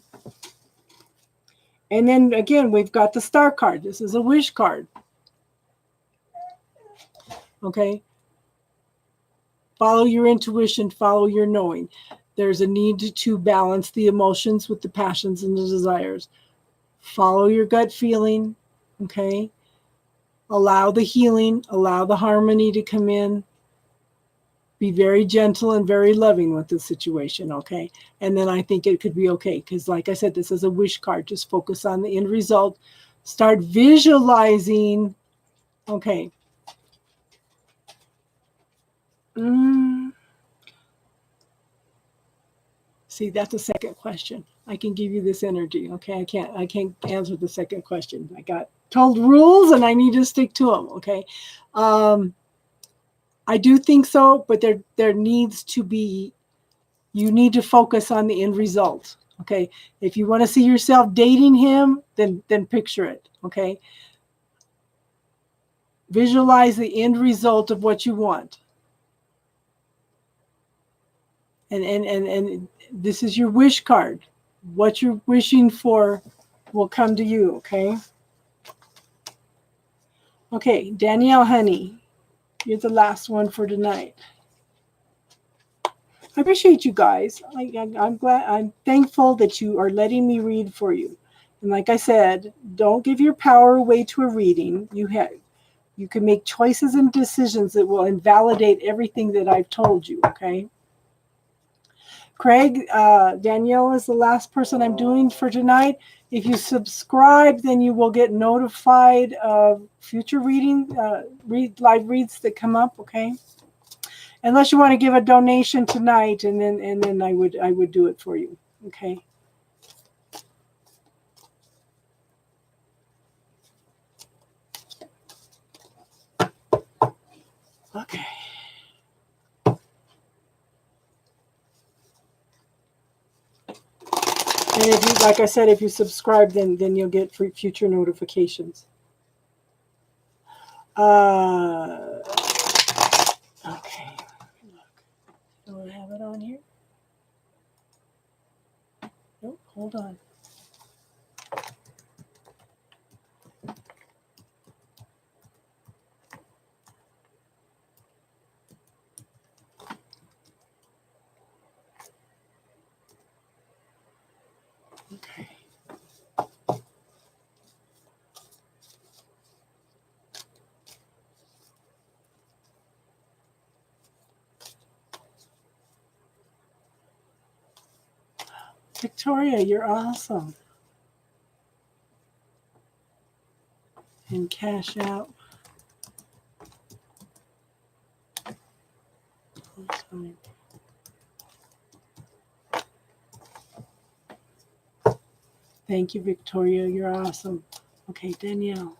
Speaker 1: And then again, we've got the Star card. This is a wish card. Okay? Follow your intuition, follow your knowing. There's a need to balance the emotions with the passions and the desires. Follow your gut feeling, okay? Allow the healing, allow the harmony to come in. Be very gentle and very loving with the situation, okay? And then I think it could be okay, because like I said, this is a wish card. Just focus on the end result. Start visualizing, okay. See, that's a second question. I can give you this energy, okay? I can't answer the second question. I got told rules and I need to stick to them, okay? I do think so, but there needs to be, you need to focus on the end result, okay? If you want to see yourself dating him, then picture it, okay? Visualize the end result of what you want. And this is your wish card. What you're wishing for will come to you, okay? Okay, Danielle, honey, you're the last one for tonight. I appreciate you guys. I'm glad, I'm thankful that you are letting me read for you. And like I said, don't give your power away to a reading. You can make choices and decisions that will invalidate everything that I've told you, okay? Craig, Danielle is the last person I'm doing for tonight. If you subscribe, then you will get notified of future live reads that come up, okay? Unless you want to give a donation tonight, and then I would do it for you, okay? Okay. And if you, like I said, if you subscribe, then you'll get future notifications. Okay. Do I have it on here? Nope. Hold on. Okay. Victoria, you're awesome. And cash out. Thank you, Victoria. You're awesome. Okay, Danielle.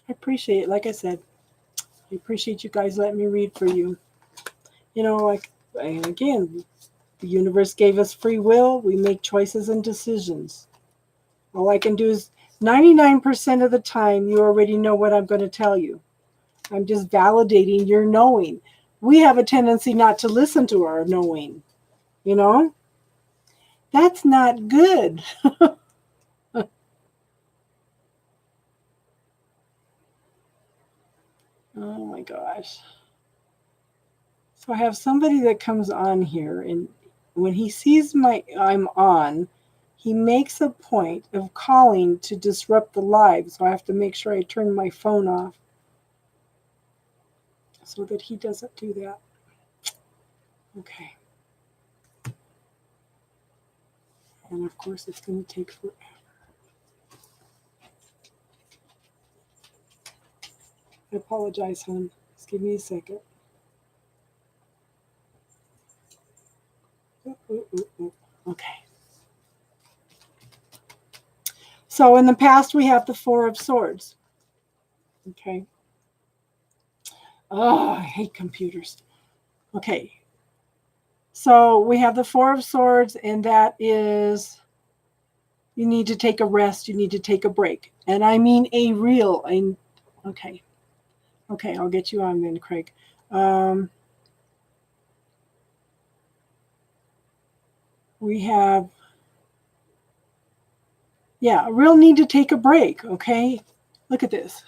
Speaker 1: I appreciate it. Like I said, I appreciate you guys letting me read for you. You know, like, again, the universe gave us free will. We make choices and decisions. All I can do is 99% of the time, you already know what I'm going to tell you. I'm just validating your knowing. We have a tendency not to listen to our knowing, you know? That's not good. Oh my gosh. So I have somebody that comes on here, and when he sees I'm on, he makes a point of calling to disrupt the live. So I have to make sure I turn my phone off so that he doesn't do that. Okay. And of course, it's going to take forever. I apologize, hon. Just give me a second. Okay. So in the past, we have the Four of Swords. Okay. Oh, I hate computers. Okay. So we have the Four of Swords, and that is, you need to take a rest. You need to take a break. And I mean okay. Okay, I'll get you on then, Craig. We have Yeah, a real need to take a break, okay? Look at this.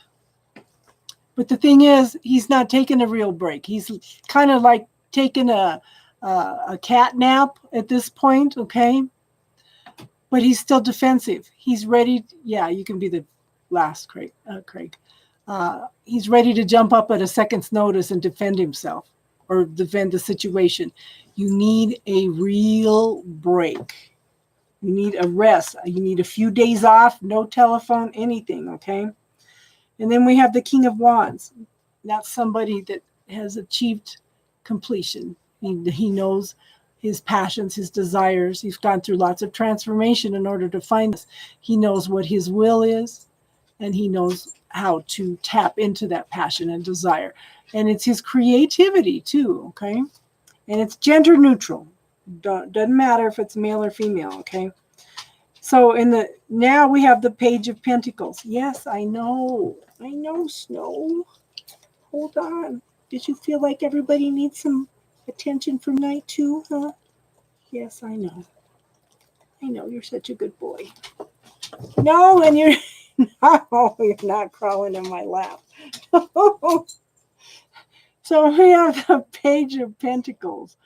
Speaker 1: But the thing is, he's not taking a real break. He's kind of like taking a cat nap at this point, okay? But he's still defensive. He's ready. Yeah, you can be the last, Craig. He's ready to jump up at a second's notice and defend himself or defend the situation. You need a real break. You need a rest. You need a few days off, no telephone, anything, okay? And then we have the King of Wands. That's somebody that has achieved completion. He knows his passions, his desires. He's gone through lots of transformation in order to find this. He knows what his will is, and he knows how to tap into that passion and desire. And it's his creativity too, okay? And it's gender neutral. Doesn't matter if it's male or female, okay? So now we have the Page of Pentacles. Yes, I know, Snow. Hold on. Did you feel like everybody needs some attention from night too, huh? Yes, I know. You're such a good boy. No, and you're not crawling in my lap. So we have the Page of Pentacles.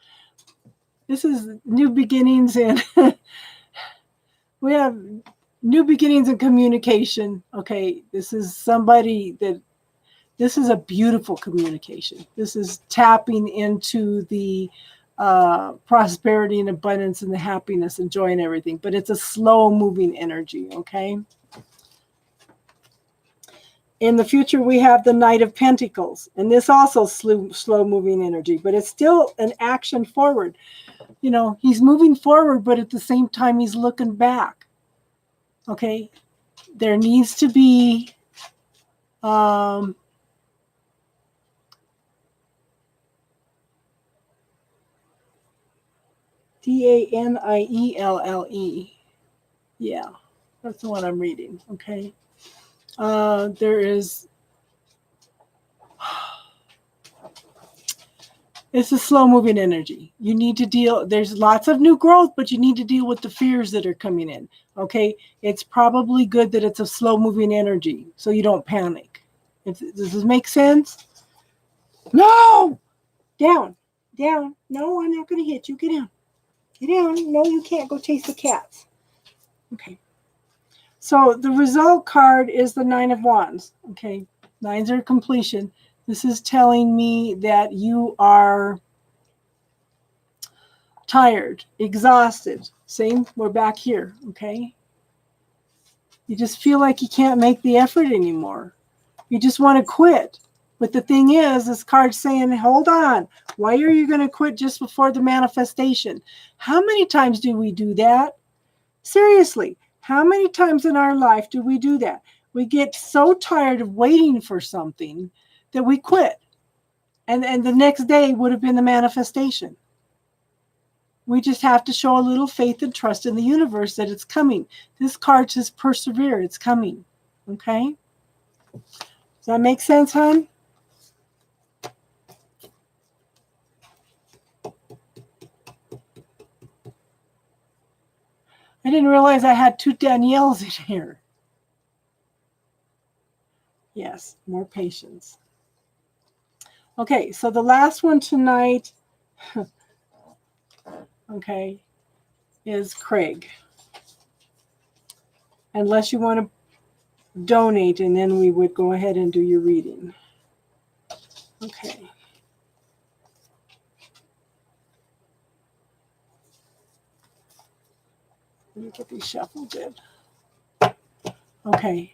Speaker 1: This is new beginnings, and we have new beginnings in communication. Okay, this is a beautiful communication. This is tapping into the prosperity and abundance and the happiness and joy and everything, but it's a slow moving energy, okay? In the future, we have the Knight of Pentacles, and this also slow moving energy, but it's still an action forward. He's moving forward, but at the same time, he's looking back. Okay, there needs to be Danielle. Yeah, that's the one I'm reading. Okay, there is. It's a slow moving energy. You need to there's lots of new growth, but you need to deal with the fears that are coming in. Okay. It's probably good that it's a slow moving energy so you don't panic. Does this make sense? No! Down. No, I'm not going to hit you. Get down. No, you can't go chase the cats. Okay. So the result card is the Nine of Wands. Okay. Nines are completion. This is telling me that you are tired, exhausted. Same, we're back here, okay? You just feel like you can't make the effort anymore. You just want to quit. But the thing is, this card's saying, hold on. Why are you going to quit just before the manifestation? How many times do we do that? Seriously, how many times in our life do we do that? We get so tired of waiting for something that we quit. And the next day would have been the manifestation. We just have to show a little faith and trust in the universe that it's coming. This card says persevere. It's coming. Okay? Does that make sense, hon? I didn't realize I had two Danielles in here. Yes, more patience. Okay, so the last one tonight, okay, is Craig. Unless you want to donate, and then we would go ahead and do your reading. Okay. Let me get these shuffled in. Okay.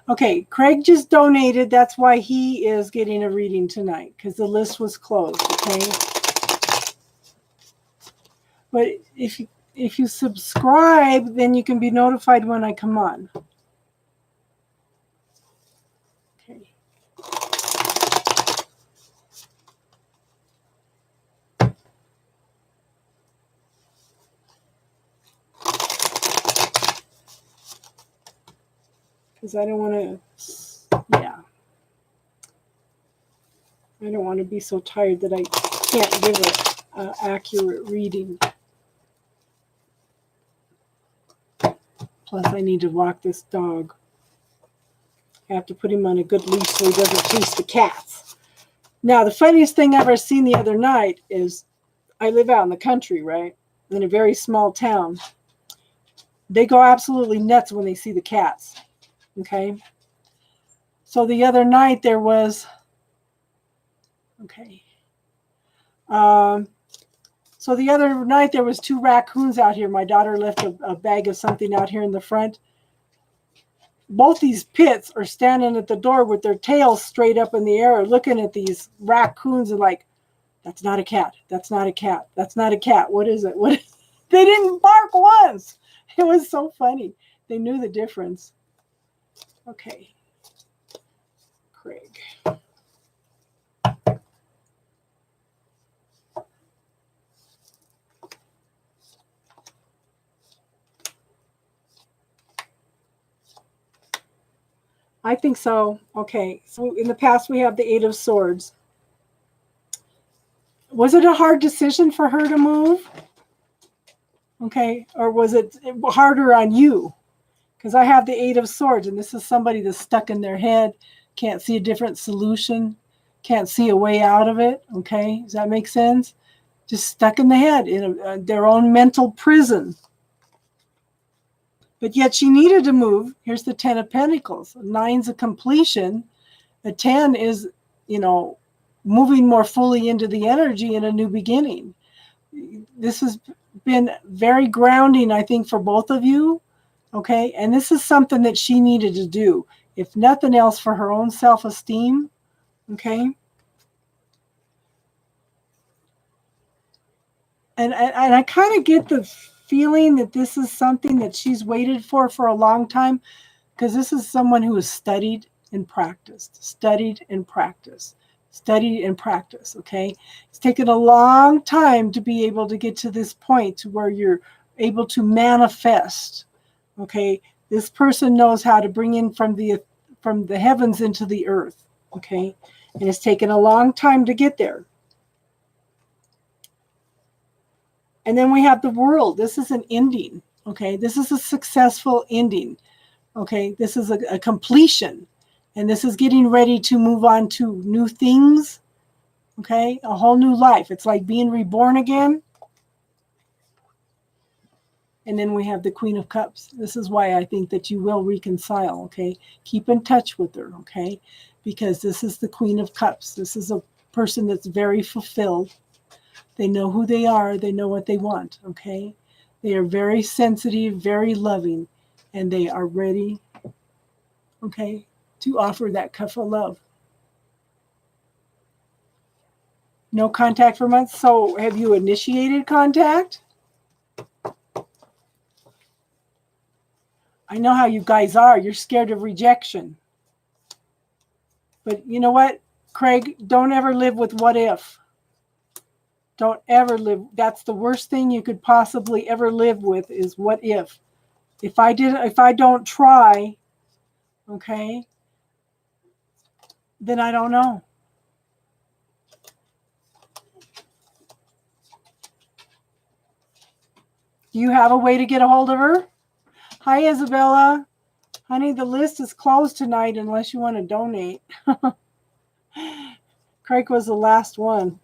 Speaker 1: Okay, Craig just donated. That's why he is getting a reading tonight, because the list was closed, okay? But if you subscribe, then you can be notified when I come on. Okay. Because I don't want to, I don't want to be so tired that I can't give it. accurate reading. Plus, I need to walk this dog. I have to put him on a good leash so he doesn't chase the cats. Now, the funniest thing I ever seen the other night is I live out in the country, right? In a very small town. They go absolutely nuts when they see the cats. Okay? So the other night there was, so the other night there was 2 raccoons out here. My daughter left a bag of something out here in the front. Both these pits are standing at the door with their tails straight up in the air, looking at these raccoons and like, that's not a cat. That's not a cat. That's not a cat. What is it? What? They didn't bark once. It was so funny. They knew the difference. Okay. Craig. I think so. Okay. So in the past, we have the 8 of Swords. Was it a hard decision for her to move? Okay. Or was it harder on you? Because I have the 8 of Swords, and this is somebody that's stuck in their head, can't see a different solution, can't see a way out of it. Okay. Does that make sense? Just stuck in the head in their own mental prison. But yet she needed to move. Here's the 10 of Pentacles. 9's a completion. A 10 is, moving more fully into the energy in a new beginning. This has been very grounding, I think, for both of you. Okay. And this is something that she needed to do, if nothing else, for her own self-esteem. Okay. And I kind of get the feeling that this is something that she's waited for a long time, because this is someone who has studied and practiced, studied and practiced, studied and practiced. Okay. It's taken a long time to be able to get to this point to where you're able to manifest. Okay. This person knows how to bring in from the heavens into the earth. Okay. And it's taken a long time to get there. And then we have the World. This is an ending. Okay. This is a successful ending. Okay. This is a completion. And this is getting ready to move on to new things. Okay. A whole new life. It's like being reborn again. And then we have the Queen of Cups. This is why I think that you will reconcile. Okay. Keep in touch with her. Okay. Because this is the Queen of Cups. This is a person that's very fulfilled. They know who they are. They know what they want. Okay. They are very sensitive, very loving, and they are ready, okay, to offer that cup of love. No contact for months. So have you initiated contact? I know how you guys are. You're scared of rejection. But you know what, Craig? Don't ever live with what if. Don't ever live. That's the worst thing you could possibly ever live with, is what if. If I don't try, okay, then I don't know. Do you have a way to get a hold of her? Hi, Isabella. Honey, the list is closed tonight unless you want to donate. Craig was the last one.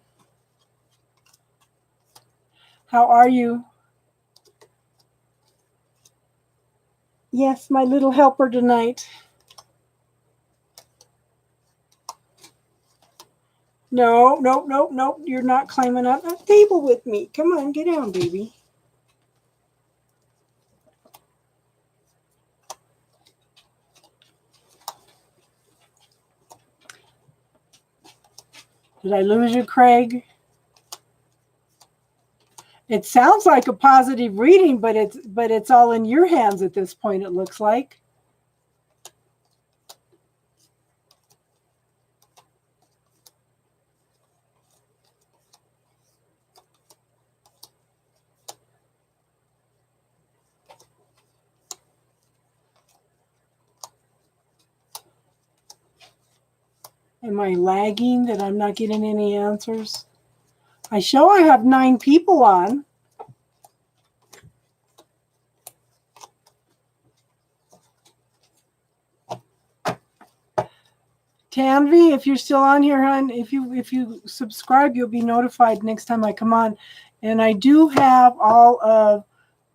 Speaker 1: How are you? Yes, my little helper tonight. No. You're not climbing up that table with me. Come on, get down, baby. Did I lose you, Craig? It sounds like a positive reading, but it's all in your hands at this point, it looks like. Am I lagging that I'm not getting any answers? I show I have 9 people on. Tanvi, if you're still on here, hon, if you subscribe, you'll be notified next time I come on. And I do have all of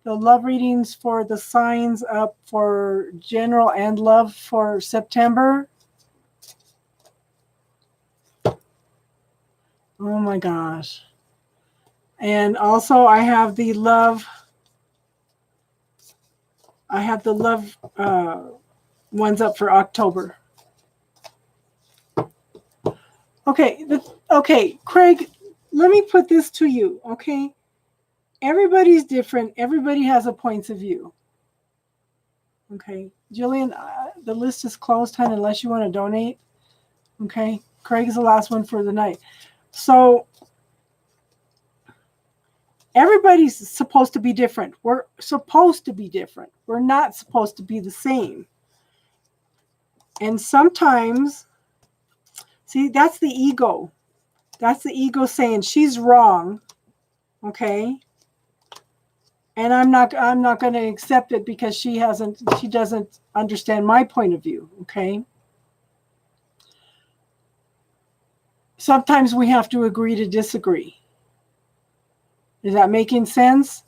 Speaker 1: the love readings for the signs up for general and love for September. Oh my gosh. And also I have the love ones up for October. Okay, okay, Craig, let me put this to you, okay? Everybody's different. Everybody has a point of view. Okay, Jillian, the list is closed, hon, unless you want to donate. Okay, Craig's the last one for the night. So everybody's supposed to be different. We're supposed to be different. We're not supposed to be the same. And sometimes, see, that's the ego. That's the ego saying she's wrong. Okay. And I'm not going to accept it because she doesn't understand my point of view. Okay. Sometimes we have to agree to disagree. Is that making sense?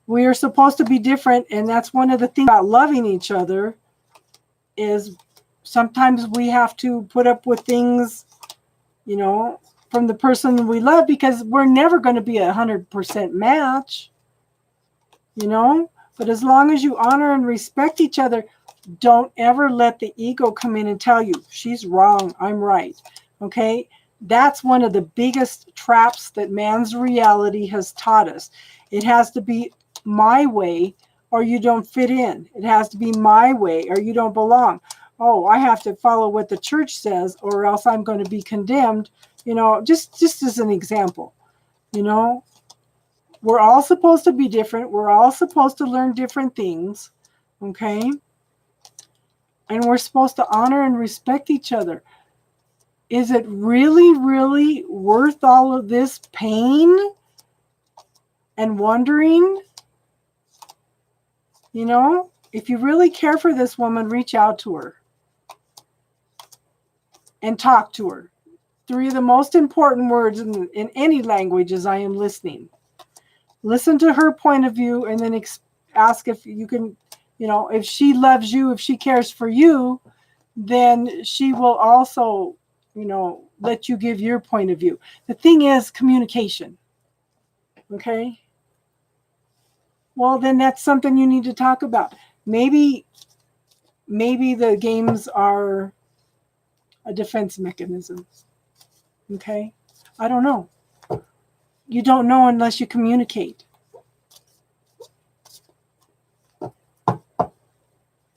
Speaker 1: We are supposed to be different. And that's one of the things about loving each other is sometimes we have to put up with things, you know, from the person we love because we're never going to be 100% match, you know. But as long as you honor and respect each other, don't ever let the ego come in and tell you, she's wrong, I'm right. Okay? That's one of the biggest traps that man's reality has taught us. It has to be my way or you don't fit in. It has to be my way or you don't belong. Oh, I have to follow what the church says or else I'm going to be condemned. You know, just as an example, you know, we're all supposed to be different. We're all supposed to learn different things. Okay. And we're supposed to honor and respect each other. Is it really, really worth all of this pain and wondering? You know, if you really care for this woman, reach out to her and talk to her. 3 of the most important words in any language is I am listening. Listen to her point of view and then ask if you can, you know, if she loves you, if she cares for you, then she will also, you know, let you give your point of view. The thing is communication. Okay? Well, then that's something you need to talk about. Maybe the games are a defense mechanism. Okay? I don't know. You don't know unless you communicate.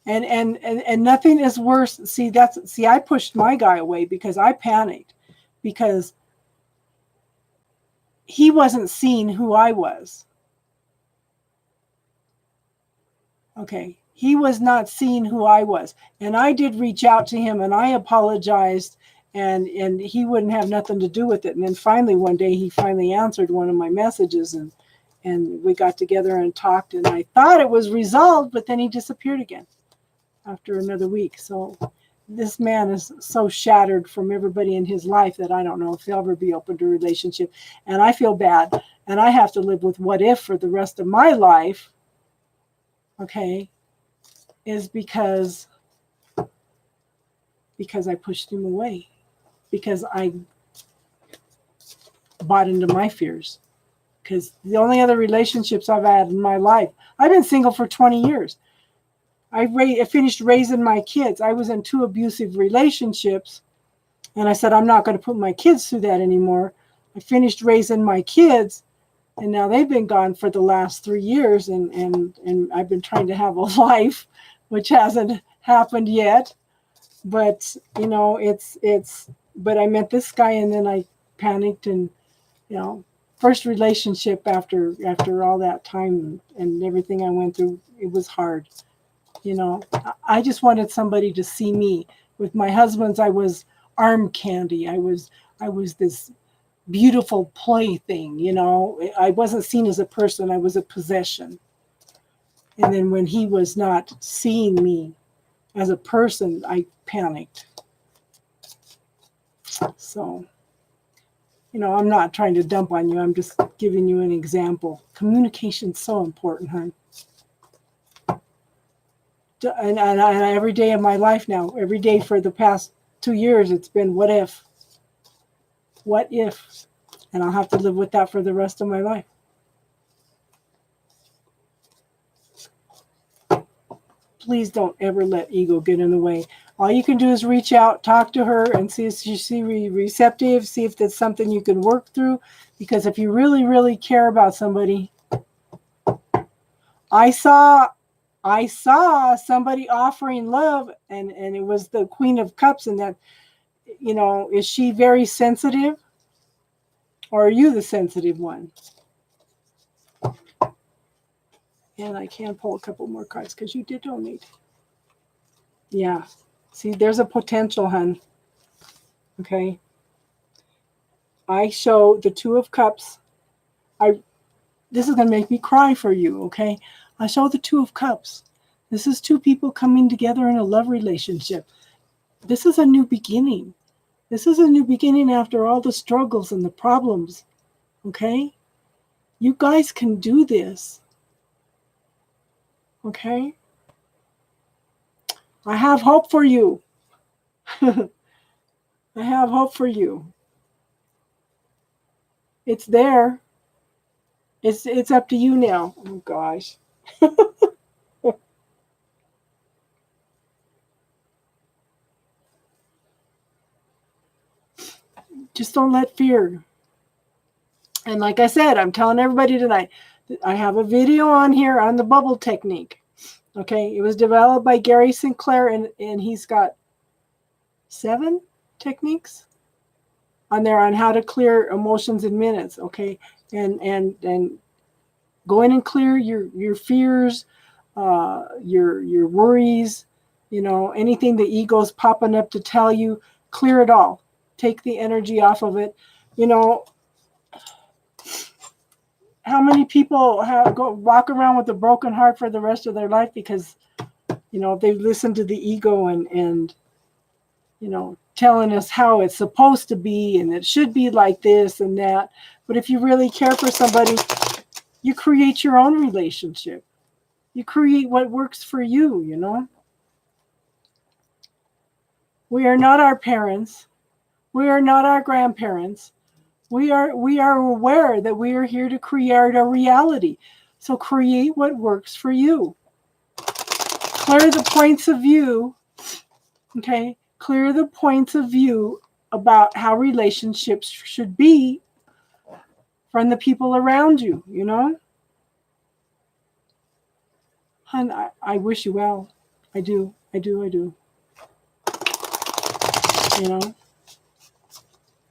Speaker 1: And nothing is worse. See, I pushed my guy away because I panicked because he wasn't seeing who I was. Okay. He was not seeing who I was. And I did reach out to him and I apologized and he wouldn't have nothing to do with it. And then finally one day he finally answered one of my messages and we got together and talked and I thought it was resolved, but then he disappeared again after another week. So this man is so shattered from everybody in his life that I don't know if he'll ever be open to a relationship. And I feel bad. And I have to live with what if for the rest of my life. Okay. Is because I pushed him away. Because I bought into my fears. Because the only other relationships I've had in my life, I've been single for 20 years. I finished raising my kids. I was in 2 abusive relationships. And I said, I'm not going to put my kids through that anymore. I finished raising my kids. And now they've been gone for the last 3 years. And I've been trying to have a life, which hasn't happened yet. But, you know, but I met this guy and then I panicked and, you know, first relationship after all that time and everything I went through, it was hard. You know, I just wanted somebody to see me. With my husband's, I was arm candy. I was this beautiful plaything, you know. I wasn't seen as a person, I was a possession. And then when he was not seeing me as a person, I panicked. So, you know, I'm not trying to dump on you. I'm just giving you an example. Communication's so important, hon. And every day of my life now, every day for the past 2 years, it's been what if? What if? And I'll have to live with that for the rest of my life. Please don't ever let ego get in the way. All you can do is reach out, talk to her, and see if she's receptive, see if that's something you can work through. Because if you really, really care about somebody, I saw somebody offering love, and it was the Queen of Cups, and that, you know, is she very sensitive? Or are you the sensitive one? And I can pull a couple more cards because you did donate. Yeah. See, there's a potential, hun. Okay. I show the Two of Cups. This is going to make me cry for you, okay? I show the Two of Cups. This is two people coming together in a love relationship. This is a new beginning. This is a new beginning after all the struggles and the problems, okay? You guys can do this, okay? I have hope for you. I have hope for you. It's there. It's up to you now. Oh, gosh. Just don't let fear. And like I said, I'm telling everybody tonight, I have a video on here on the bubble technique. Okay, it was developed by Gary Sinclair, and he's got 7 techniques on there on how to clear emotions in minutes. Okay, and go in and clear your fears, your worries, you know, anything the ego's popping up to tell you, clear it all. Take the energy off of it. You know, how many people walk around with a broken heart for the rest of their life because, you know, they listen to the ego and you know, telling us how it's supposed to be and it should be like this and that. But if you really care for somebody, you create your own relationship. You create what works for you, you know. We are not our parents. We are not our grandparents. We are aware that we are here to create our reality. So create what works for you. Clear the points of view, okay? Clear the points of view about how relationships should be from the people around you, you know? Hun, I wish you well. I do. You know?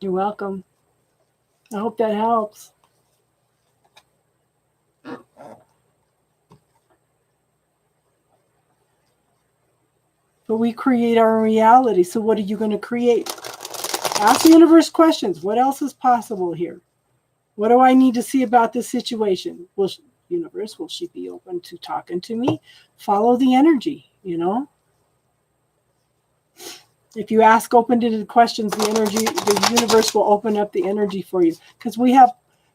Speaker 1: You're welcome. I hope that helps. But we create our reality. So what are you going to create? Ask the universe questions. What else is possible here? What do I need to see about this situation? Universe, will she be open to talking to me? Follow the energy, you know? If you ask open-ended questions, the universe will open up the energy for you. Because we have,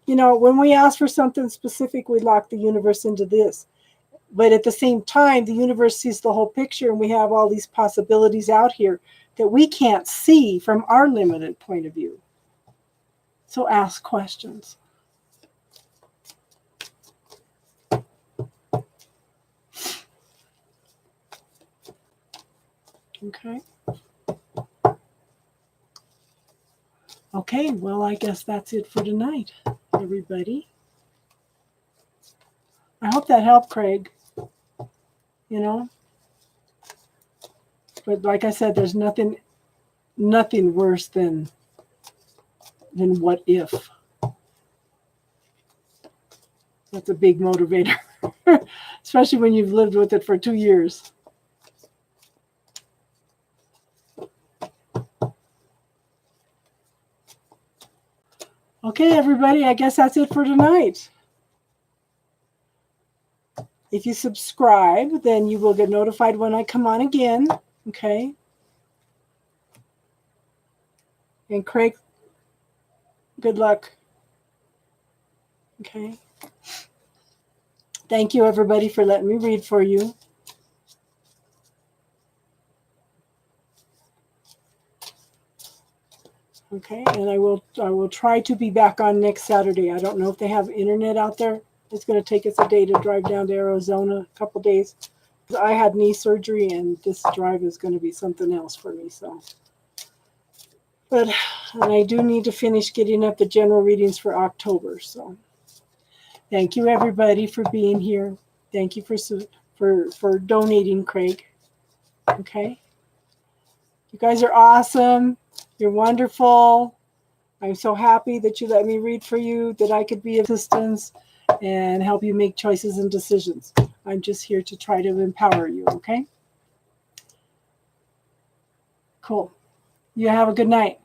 Speaker 1: you know, when we ask for something specific, we lock the universe into this. But at the same time, the universe sees the whole picture, and we have all these possibilities out here that we can't see from our limited point of view. So ask questions. Okay. Okay, well, I guess that's it for tonight, everybody. I hope that helped, Craig. You know? But like I said, there's nothing worse than what if. That's a big motivator, especially when you've lived with it for 2 years. Okay, everybody, I guess that's it for tonight. If you subscribe, then you will get notified when I come on again. Okay. And Craig, good luck. Okay. Thank you, everybody, for letting me read for you. Okay, and I will try to be back on next Saturday. I don't know if they have internet out there. It's going to take us a day to drive down to Arizona, a couple days. I had knee surgery, and this drive is going to be something else for me. So, and I do need to finish getting up the general readings for October. So, thank you, everybody, for being here. Thank you for donating, Craig. Okay, you guys are awesome. You're wonderful. I'm so happy that you let me read for you, that I could be of assistance and help you make choices and decisions. I'm just here to try to empower you, okay? Cool. You have a good night.